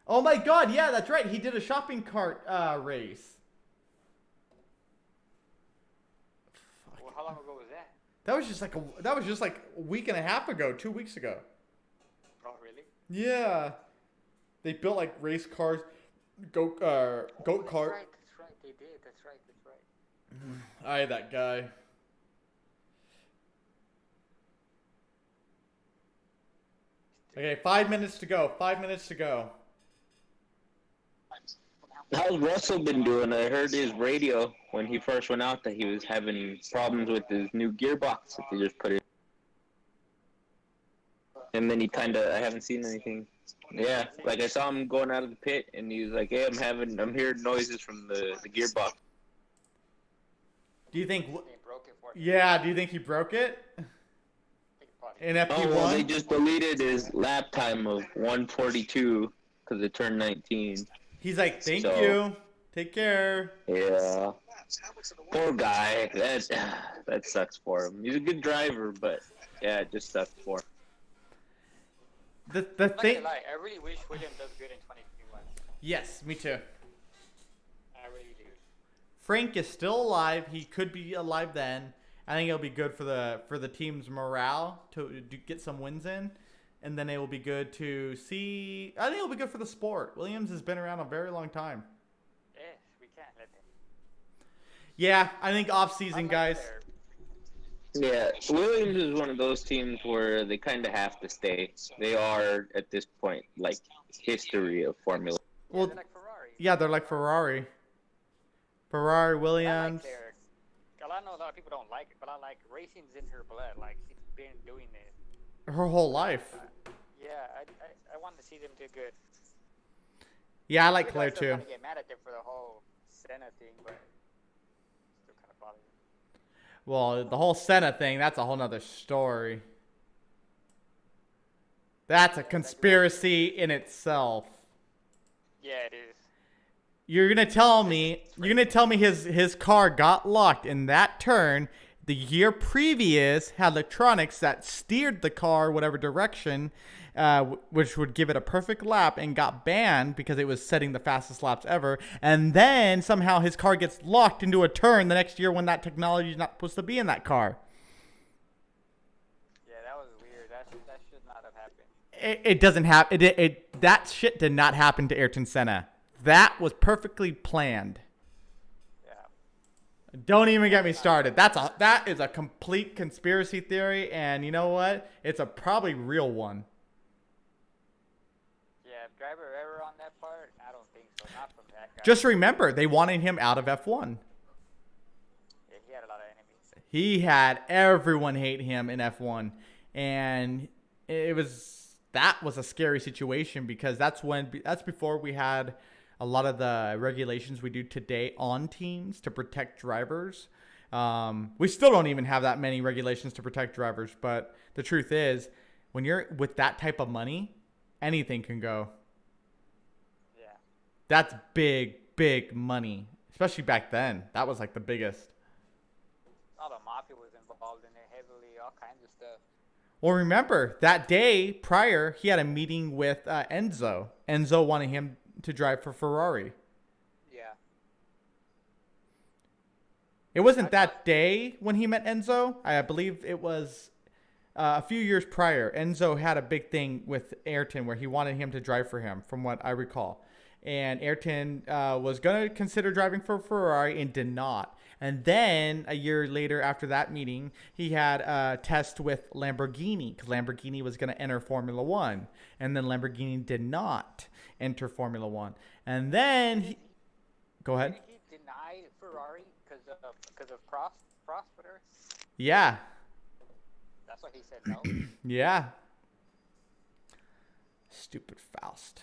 Oh, my God. Yeah, that's right. He did a shopping cart race. Well, how long ago was that? That was just like a week and a half ago, 2 weeks ago. Oh, really? Yeah. They built like race cars, goat kart. That's right. They did. That's right. I that guy. Okay, 5 minutes to go. 5 minutes to go. How's Russell been doing? I heard his radio when he first went out that he was having problems with his new gearbox that they just put in. And then I haven't seen anything. Yeah, like I saw him going out of the pit, and he was like, "Hey, I'm hearing noises from the gearbox." Do you think? They broke it for him. Yeah. Do you think he broke it in FP1? Oh, well, they just deleted his lap time of 1:42 because it turned 19. He's like, thank So- you. Take care. Yeah. Poor guy. That sucks for him. He's a good driver, but yeah, it just sucks for him. The I'm not thing. gonna lie, I really wish William does good in 2021. Yes, me too. I really do. Frank is still alive. He could be alive then. I think it'll be good for the team's morale to get some wins in, and then it will be good to see. I think it'll be good for the sport. Williams has been around a very long time. Yes, we can't let them. Yeah, I think off season, Unlike guys. their- Yeah, Williams is one of those teams where they kind of have to stay. They are, at this point, like history of Formula. Well, they're like Ferrari. yeah, they're like Ferrari. Ferrari, I like Williams. their. I know a lot of people don't like it, but I like racing's in her blood. Like she's been doing it. Her whole life. Yeah, I want to see them do good. Yeah, I like People Claire are still too. gonna get mad at them for the whole Senna thing, but still kind of bothers me. Well, the whole Senna thing, that's a whole nother story. That's a conspiracy in itself. Yeah, it is. You're gonna tell me his car got locked in that turn the year previous, had electronics that steered the car whatever direction, which would give it a perfect lap, and got banned because it was setting the fastest laps ever. And then somehow his car gets locked into a turn the next year when that technology is not supposed to be in that car. Yeah, that was weird. That should not have happened. It doesn't happen. That shit did not happen to Ayrton Senna. That was perfectly planned. Yeah. Don't even get me started. That is a complete conspiracy theory, and you know what? It's a probably real one. Yeah, if driver ever on that part, I don't think so. Not from that guy. Just remember, they wanted him out of F1. Yeah, he had a lot of enemies. He had everyone hate him in F1, and that was a scary situation because that's before we had a lot of the regulations we do today on teams to protect drivers. We still don't even have that many regulations to protect drivers, but the truth is, when you're with that type of money, anything can go. Yeah. That's big money, especially back then. That was like the biggest. All the mafia was involved in it heavily, all kinds of stuff. Well, remember, that day prior, he had a meeting with Enzo. Enzo wanted him to drive for Ferrari. Yeah. It wasn't that day when he met Enzo. I believe it was a few years prior. Enzo had a big thing with Ayrton where he wanted him to drive for him, from what I recall. And Ayrton was going to consider driving for Ferrari and did not. And then a year later after that meeting, he had a test with Lamborghini because Lamborghini was going to enter Formula One. And then Lamborghini did not enter Formula One. And then go ahead. Did he deny Ferrari because of Prosper? Yeah. That's why he said no. Yeah. Stupid Faust.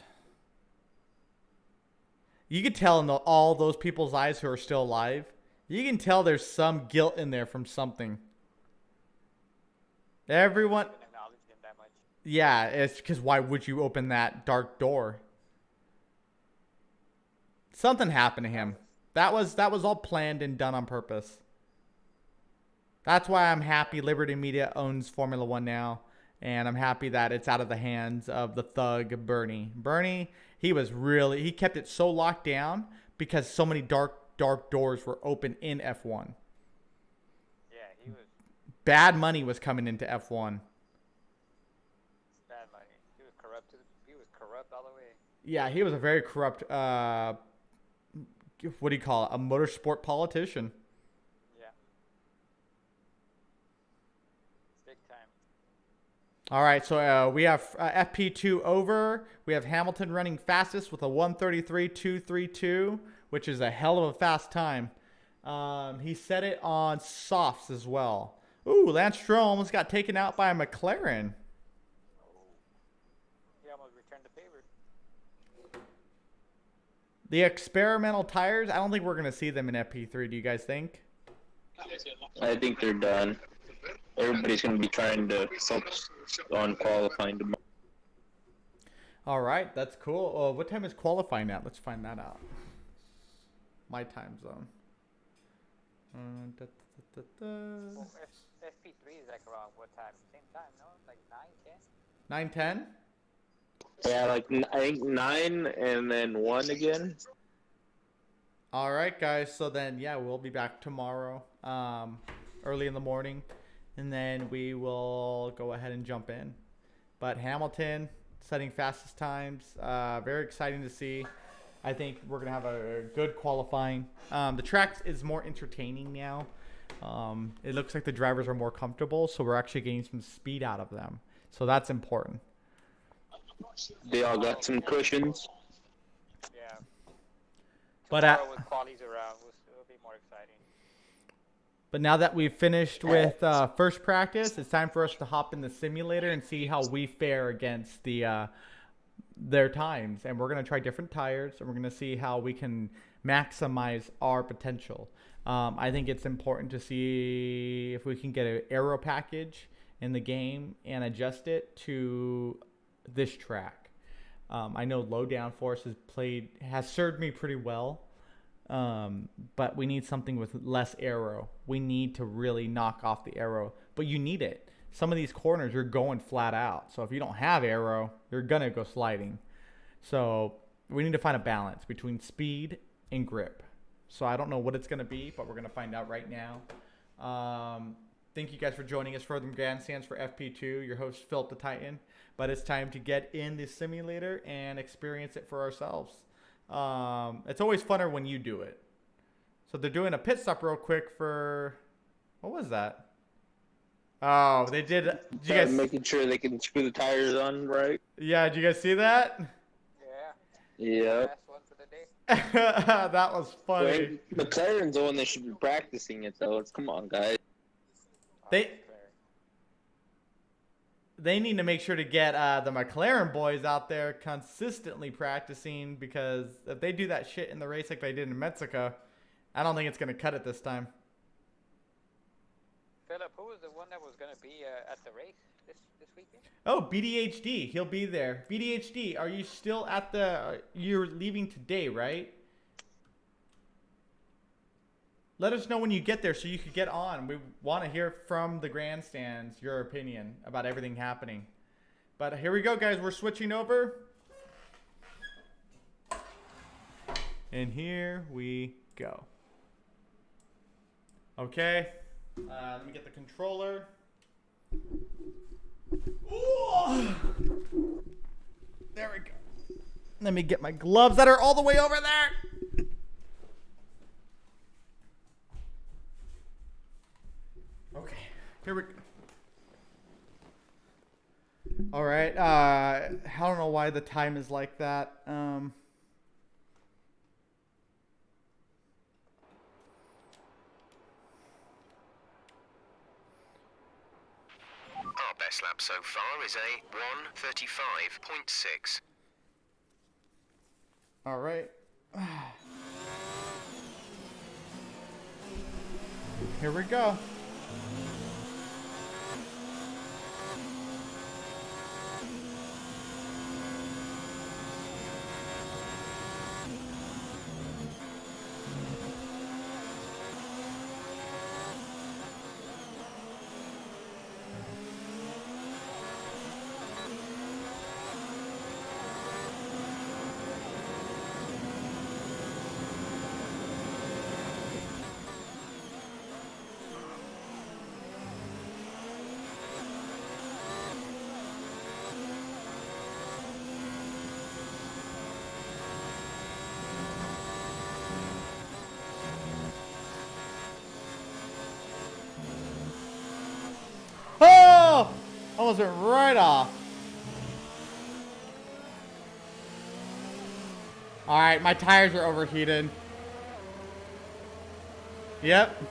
You could tell in all those people's eyes who are still alive, you can tell there's some guilt in there from something. Everyone, Didn't acknowledge him that much. yeah, it's because why would you open that dark door? Something happened to him. That was all planned and done on purpose. That's why I'm happy Liberty Media owns Formula One now. And I'm happy that it's out of the hands of the thug Bernie. Bernie, he kept it so locked down because so many dark doors were open in F1. Yeah, he was Bad money was coming into F1. bad money. He was Yeah, he was a very corrupt, what do you call it? A motorsport politician. Yeah. Big time. All right, so we have FP2 over. We have Hamilton running fastest with a 1:33.232, which is a hell of a fast time. He set it on softs as well. Ooh, Lance Stroll almost got taken out by a McLaren. He almost returned the favor. The experimental tires, I don't think we're going to see them in FP3. Do you guys think? I think they're done. Everybody's going to be trying to focus on qualifying tomorrow. All right, that's cool. What time is qualifying at? Let's find that out. My time zone. Well, FP3 is like around what time? Same time, no? Like 9, 10? 9:10? Yeah, like I think 9 and then 1 again. All right, guys. So then, yeah, we'll be back tomorrow, early in the morning, and then we will go ahead and jump in. But Hamilton setting fastest times. Very exciting to see. I think we're gonna have a good qualifying. The track is more entertaining now. It looks like the drivers are more comfortable, so we're actually getting some speed out of them. So that's important. They all got some cushions. Yeah. But Tomorrow with qualies around, it'll be more exciting. But now that we've finished with first practice, it's time for us to hop in the simulator and see how we fare against their times. And we're going to try different tires, and we're going to see how we can maximize our potential. I think it's important to see if we can get an aero package in the game and adjust it to this track. I know low downforce has served me pretty well. But we need something with less aero. We need to really knock off the aero, but you need it. Some of these corners, you're going flat out. So if you don't have aero, you're going to go sliding. So we need to find a balance between speed and grip. So I don't know what it's going to be, but we're going to find out right now. Thank you guys for joining us for the Grandstands for FP2. Your host, PhilipTheTitan. But it's time to get in the simulator and experience it for ourselves. It's always funner when you do it. So they're doing a pit stop real quick for, what was that? Oh, they did. Did you guys making sure they can screw the tires on right? Yeah, did you guys see that? Yeah. Yeah. Last one for the day. That was funny. McLaren's the one that should be practicing it though. Come on, guys. They need to make sure to get the McLaren boys out there consistently practicing, because if they do that shit in the race like they did in Mexico, I don't think it's going to cut it this time. Philip, who was the one that was going to be at the race this weekend? Oh, BDHD. He'll be there. BDHD, are you still at you're leaving today, right? Let us know when you get there so you could get on. We want to hear from the grandstands your opinion about everything happening. But here we go, guys. We're switching over. And here we go. Okay. Let me get the controller. Ooh. There we go. Let me get my gloves that are all the way over there. Okay, here we go. All right. I don't know why the time is like that. Our best lap so far is a 1:35.6. All right. Here we go. Almost went right off. Alright, my tires are overheated. Yep.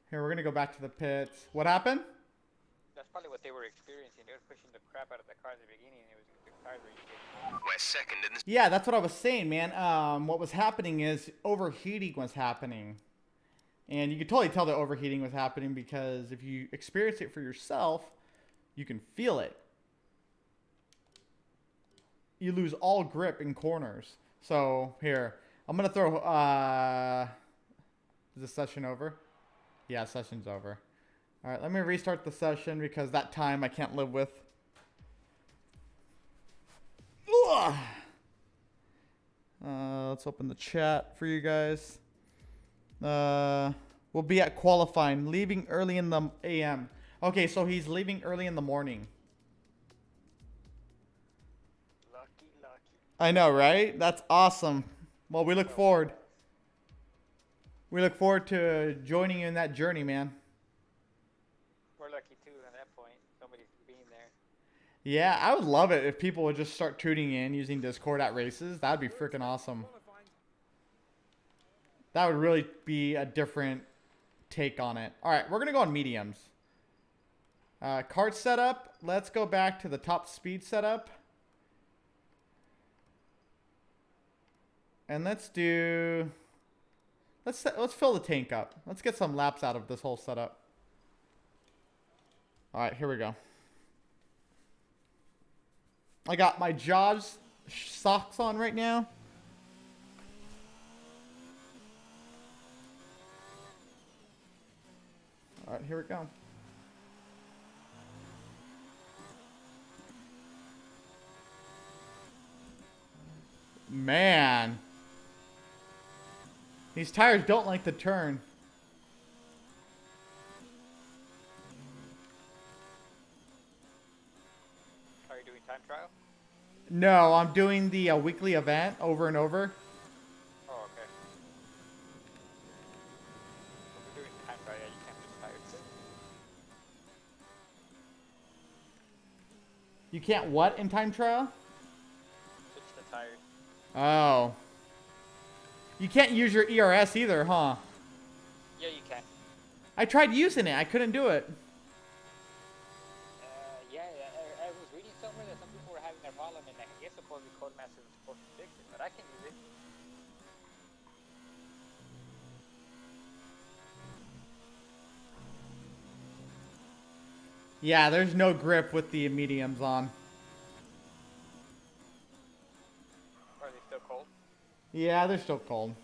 Here, we're gonna go back to the pits. What happened? That's probably what they were experiencing. They were pushing the crap out of the car at the beginning. It was the tires were getting. We're second in the... Yeah, that's what I was saying, man. What was happening is overheating was happening. And you could totally tell that overheating was happening because if you experience it for yourself, you can feel it. You lose all grip in corners. So, here. I'm going to throw... is the session over? Yeah, session's over. Alright, let me restart the session because that time I can't live with. Ugh. Let's open the chat for you guys. We'll be at qualifying, leaving early in the AM. Okay, so he's leaving early in the morning. Lucky. I know, right? That's awesome. Well, we look forward. We look forward to joining you in that journey, man. We're lucky too at that point. Somebody's being there. Yeah, I would love it if people would just start tuning in using Discord at races. That'd be freaking awesome. That would really be a different take on it. All right, we're going to go on mediums. Kart setup. Let's go back to the top speed setup. And let's do... Let's fill the tank up. Let's get some laps out of this whole setup. All right, here we go. I got my Jaws socks on right now. All right, here we go. Man. These tires don't like to turn. Are you doing time trial? No, I'm doing the weekly event over and over. Oh, okay. If you're doing time trial, yeah, you can't switch tires. You can't what in time trial? Switch the tires. Oh. You can't use your ERS either, huh? Yeah, you can. I tried using it. I couldn't do it. Yeah, I was reading somewhere that some people were having that problem, and I guess supposedly Codemaster was supposed to fix it, but I can use it. Yeah, there's no grip with the mediums on. Are they still cold? Yeah, they're still cold.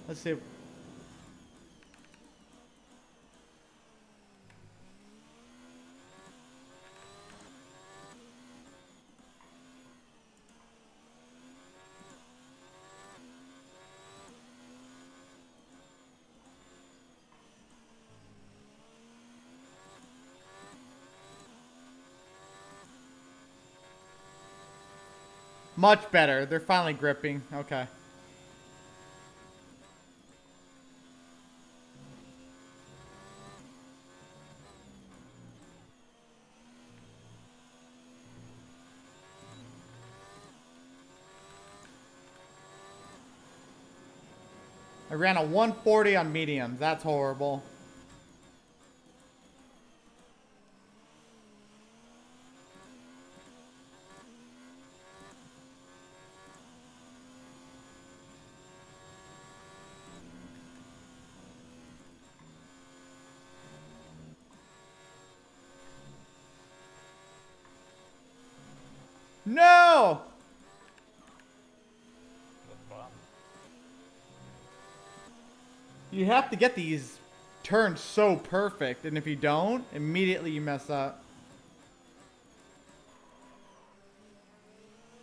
Let's see. Much better. They're finally gripping. Okay. I ran a 140 on mediums. That's horrible. No! You have to get these turns so perfect, and if you don't, immediately you mess up.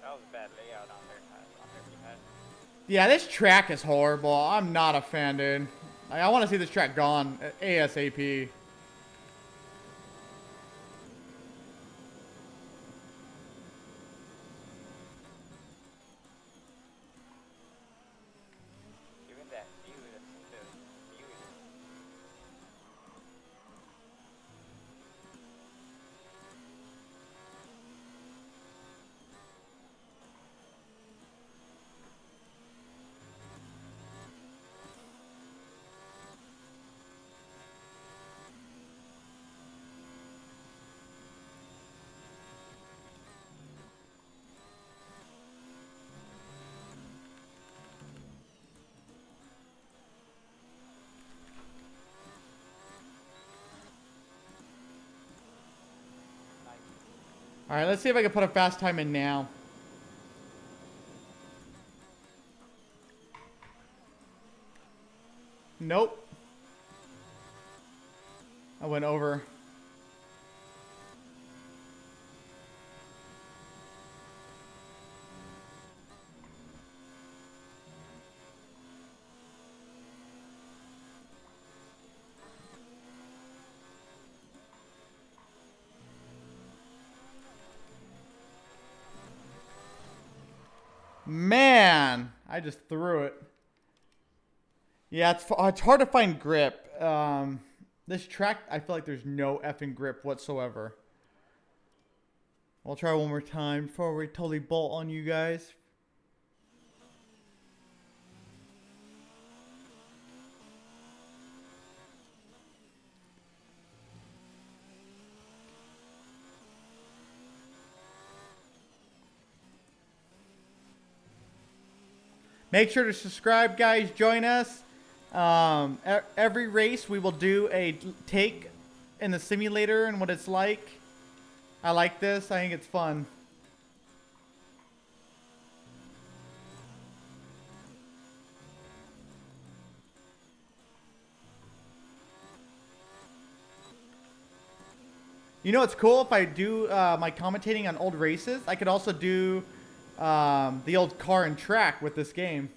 That was a bad layout on their behalf. Yeah, this track is horrible. I'm not a fan, dude. Like, I want to see this track gone ASAP. Even that view, the view is All right, let's see if I can put a fast time in now. Nope. I went over. Man, I just threw it. Yeah, it's hard to find grip. This track, I feel like there's no effing grip whatsoever. I'll try one more time before we totally bolt on you guys. Make sure to subscribe, guys. Join us. Every race we will do a take in the simulator and what it's like. I like this. I think it's fun. You know what's cool? If I do my commentating on old races, I could also do the old car and track with this game.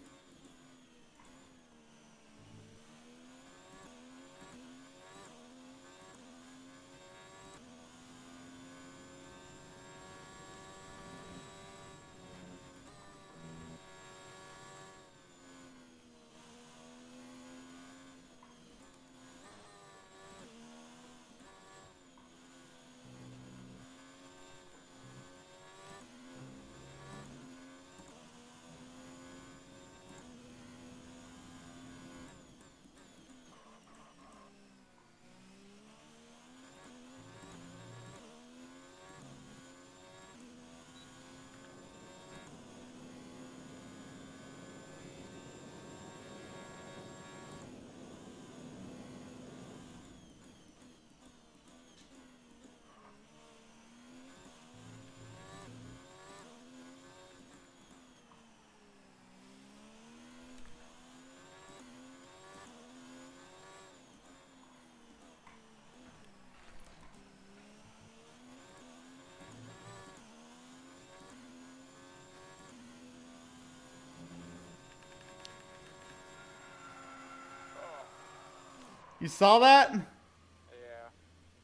You saw that? yeah.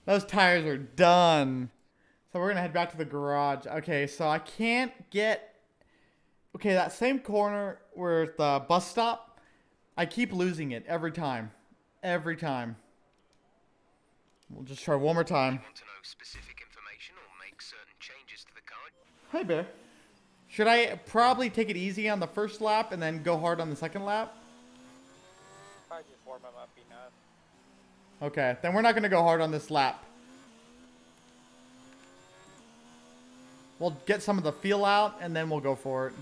Those tires are done. So we're going to head back to the garage. Okay, so I can't get... Okay, that same corner where the bus stop, I keep losing it every time. Every time. We'll just try one more time. Want to know specific information or make certain changes to the car? Hi, Bear. Should I probably take it easy on the first lap and then go hard on the second lap? Probably just warm them up enough. Okay, then we're not going to go hard on this lap. We'll get some of the feel out, and then we'll go for it.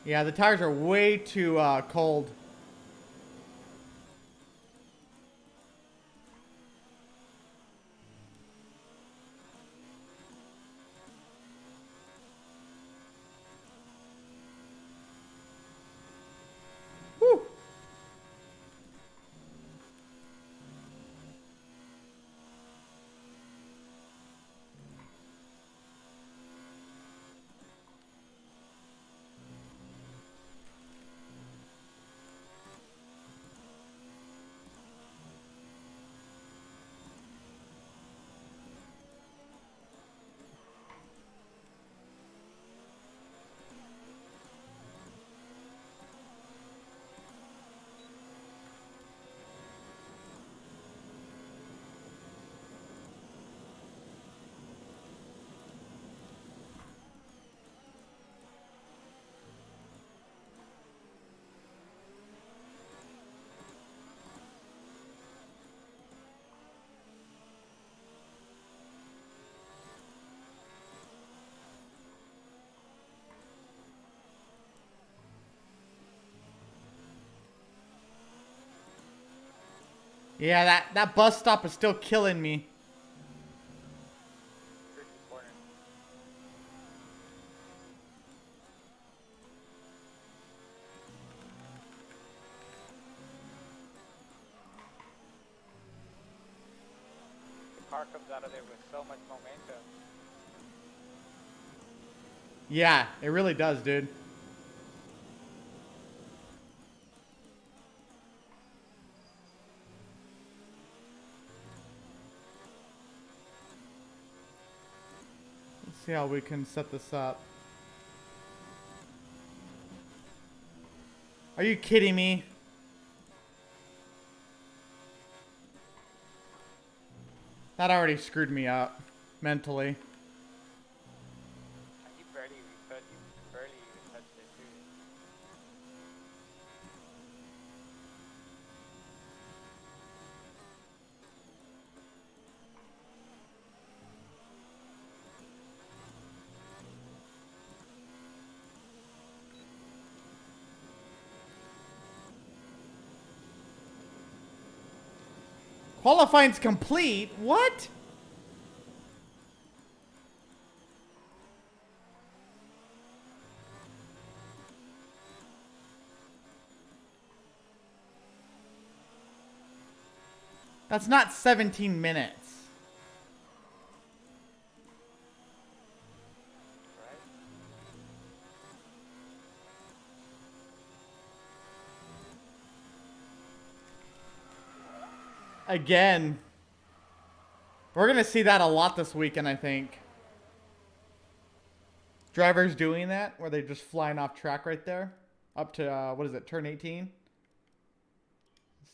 Yeah, the tires are way too cold. Yeah, that bus stop is still killing me. Tricky corner. The car comes out of there with so much momentum. Yeah, it really does, dude. Let's see how we can set this up. Are you kidding me? That already screwed me up mentally. And you barely even touched it too. Qualifying's complete? What? That's not 17 minutes. Right? Again. We're going to see that a lot this weekend, I think. Drivers doing that, where they're just flying off track right there. Up to, what is it, turn 18?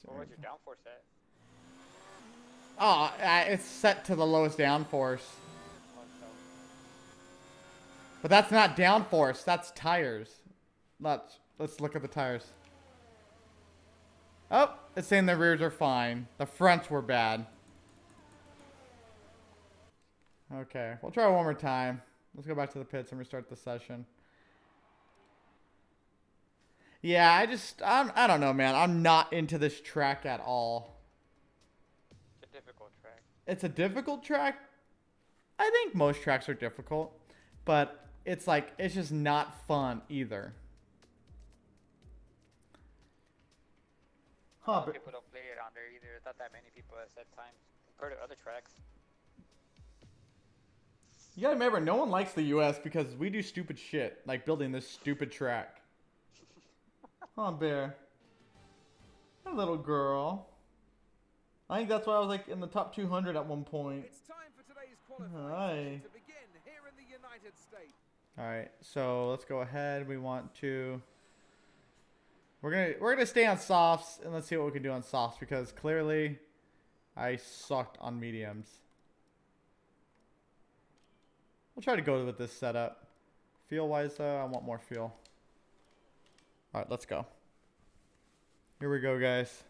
What was your downforce at? Oh, it's set to the lowest downforce. Oh, no. But that's not downforce, that's tires. Let's look at the tires. Oh, it's saying the rears are fine. The fronts were bad. Okay, we'll try one more time. Let's go back to the pits and restart the session. Yeah, I don't know, man. I'm not into this track at all. It's a difficult track. It's a difficult track. I think most tracks are difficult, but it's like, it's just not fun either. Huh, but People don't play it on there either. Not that many people at set times compared to other tracks. you gotta remember, no one likes the US because we do stupid shit, like building this stupid track. Huh, Bear. A little girl. I think that's why I was like in the top 200 at one point. It's time for today's qualifying Alright. to begin here in the United States. Alright, so let's go ahead. We want to... We're gonna stay on softs, and let's see what we can do on softs, because clearly I sucked on mediums. We'll try to go with this setup. Feel-wise, though, I want more feel. Alright, let's go. Here we go, guys.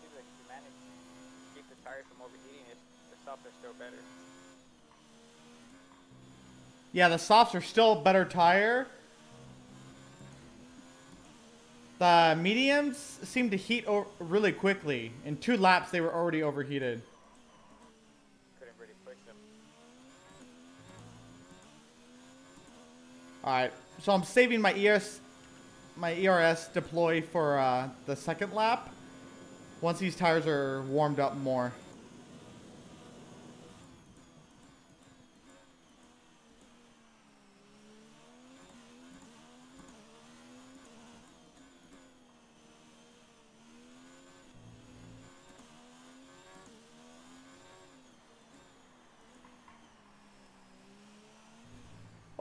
Seems like if you manage to keep the tires from overheating, the softs are still better. Yeah, the softs are still a better tire. The mediums seem to heat really quickly. In 2 laps, they were already overheated. Couldn't really push them. Alright, so I'm saving my ERS deploy for the second lap. Once these tires are warmed up more.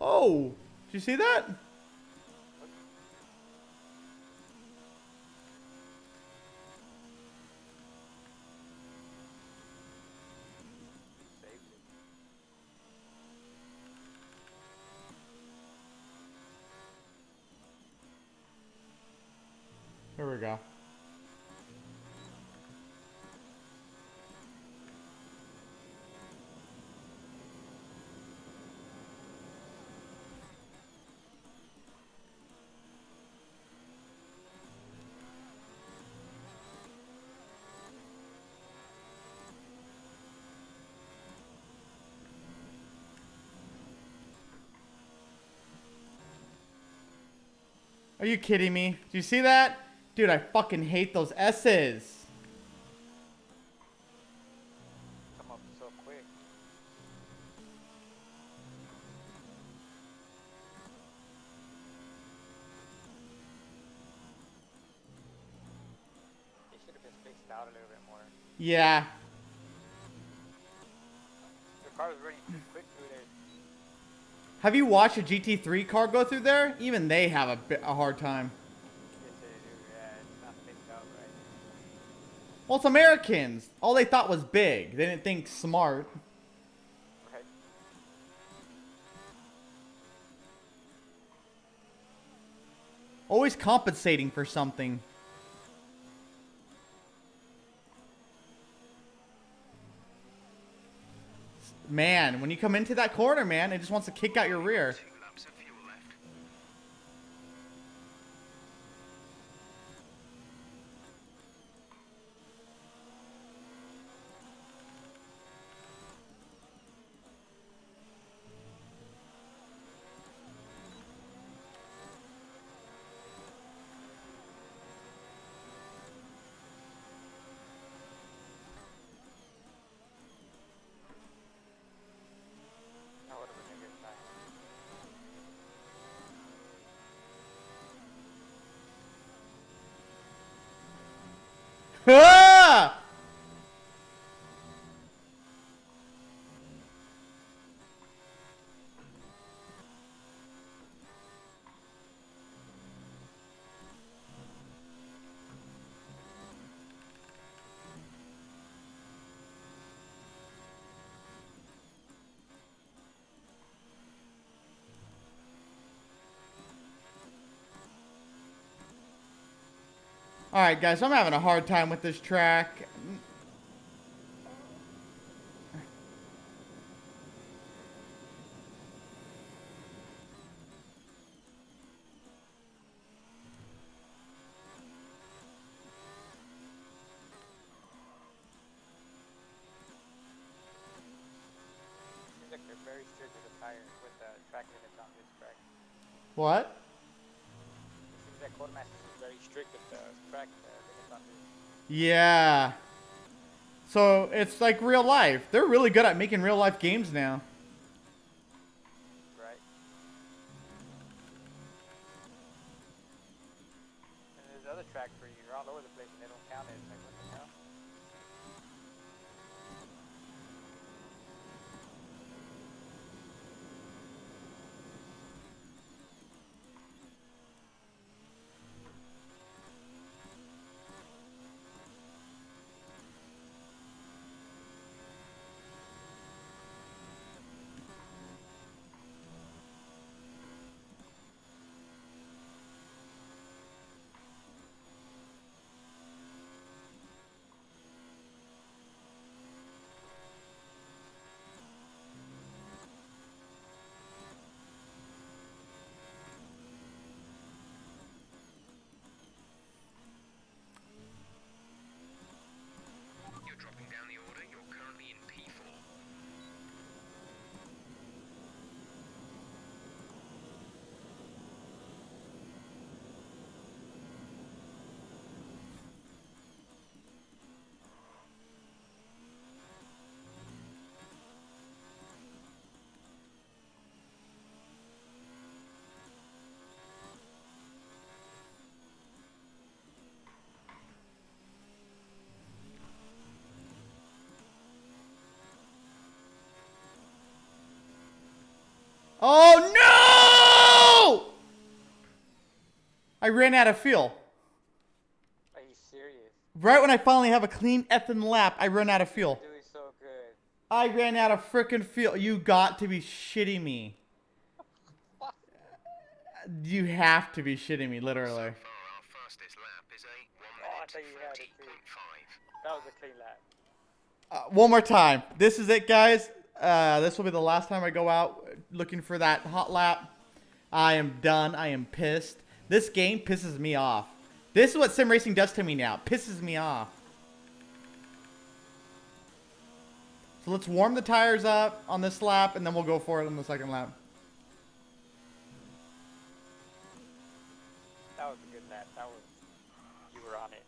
Oh, did you see that? Saved it. Here we go. Are you kidding me? Do you see that? Dude, I fucking hate those S's. Come up so quick. It should have been spaced out a little bit more. Yeah. The car was running too quick through there. Have you watched a GT3 car go through there? Even they have a hard time. Yes, they do. Yeah, it's not spaced out right. Well, it's Americans. All they thought was big. They didn't think smart. Right. Always compensating for something. Man, when you come into that corner, man, it just wants to kick out your rear. 2 laps of fuel left. That would have been a good time. Ah! Alright, guys, I'm having a hard time with this track. Seems like they're very strict with the tires, with the track limits on this track. What? It seems like Codemasters is very strict with the track limits on this. Yeah. So, it's like real life. They're really good at making real life games now. Right. And there's other tracks where you're all over the place and they don't count it. It's like, what the hell? You're dropping down the order. You're currently in P4. Oh no! I ran out of fuel. Are you serious? Right when I finally have a clean effing lap, I run out of fuel. You're doing so good. I ran out of frickin' fuel. You got to be shitting me. You have to be shitting me, literally. So far, our fastest lap is a 1 minute 40.5. That was a clean lap. One more time. This is it, guys. This will be the last time I go out looking for that hot lap. I am done. I am pissed. This game pisses me off. This is what sim racing does to me now. It pisses me off. So let's warm the tires up on this lap, and then we'll go for it on the second lap. That was a good lap. That was, you were on it.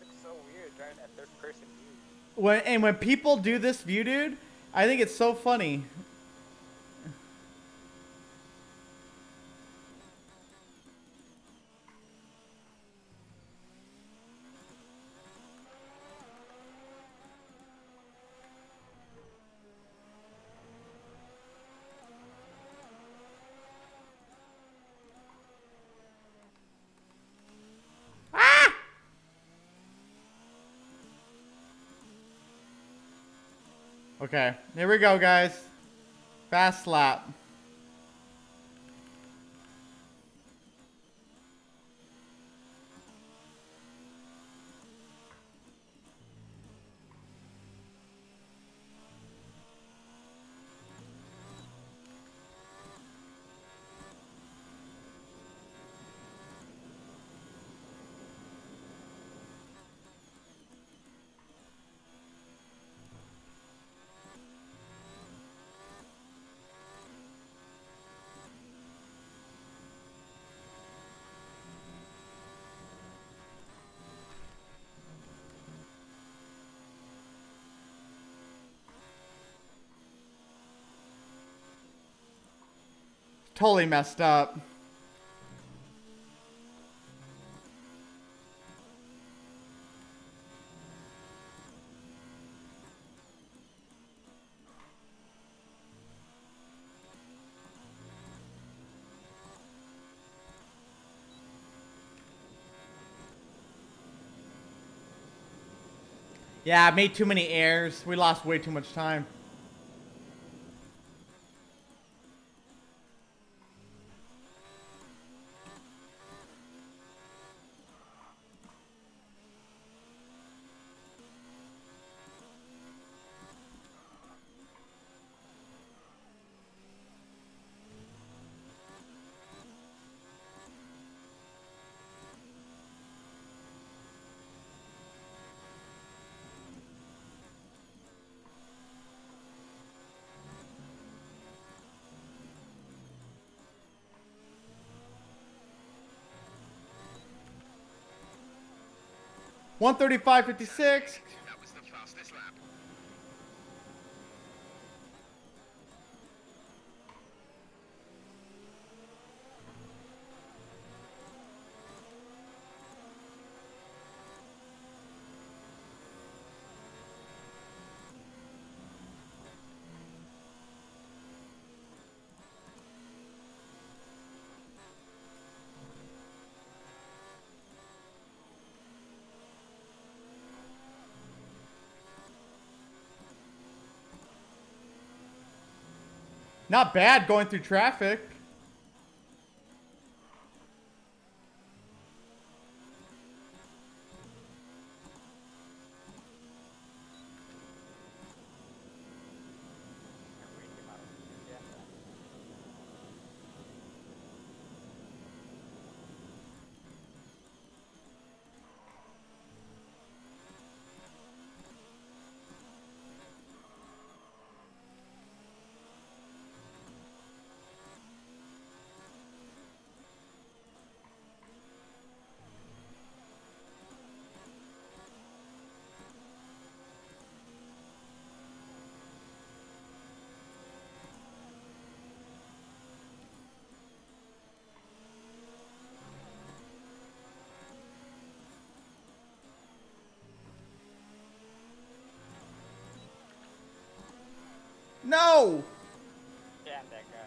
It's so weird driving that third person view. When people do this view, dude, I think it's so funny. Okay, here we go, guys. Fast lap. Totally messed up. Yeah, I made too many errors. We lost way too much time. .135.56. That was the fastest lap. Not bad going through traffic. No! Damn that guy.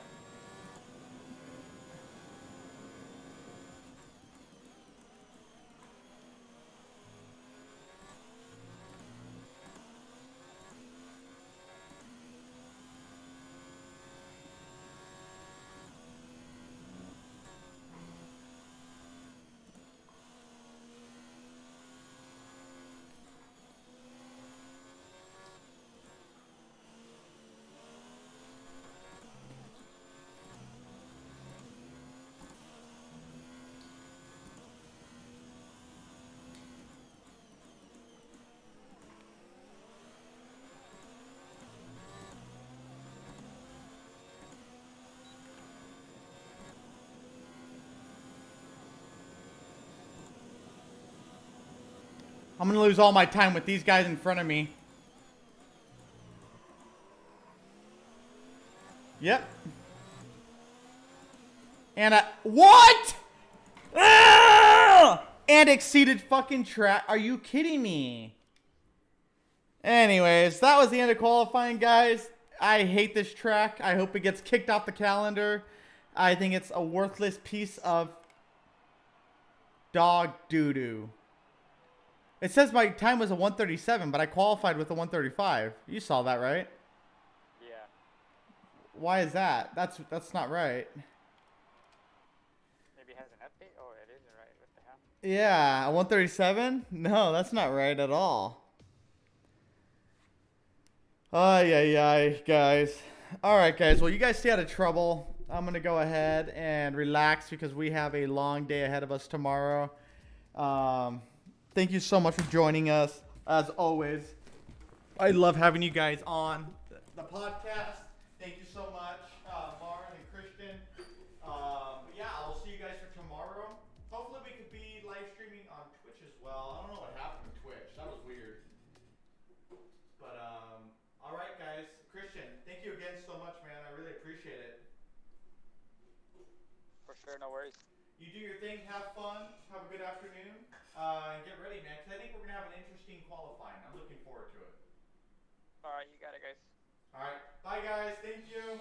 I'm gonna lose all my time with these guys in front of me. Yep. And what? Ah! And exceeded fucking track. Are you kidding me? Anyways, that was the end of qualifying, guys. I hate this track. I hope it gets kicked off the calendar. I think it's a worthless piece of dog doo-doo. It says my time was a 1:37, but I qualified with a 1:35. You saw that, right? Yeah. Why is that? That's not right. Maybe it has an update? Oh, it isn't right. What the hell? Yeah, a 1:37? No, that's not right at all. Ay, ay, ay, guys. All right, guys. Well, you guys stay out of trouble. I'm going to go ahead and relax because we have a long day ahead of us tomorrow. Thank you so much for joining us. As always, I love having you guys on the podcast. Thank you so much, Lauren and Christian. But yeah, I will see you guys for tomorrow. Hopefully we could be live streaming on Twitch as well. I don't know what happened to Twitch. That was weird. But all right, guys. Christian, thank you again so much, man. I really appreciate it. For sure, no worries. You do your thing, have fun, have a good afternoon, and get ready, man, because I think we're going to have an interesting qualifying. I'm looking forward to it. Alright, you got it, guys. All right. Bye, guys. Thank you.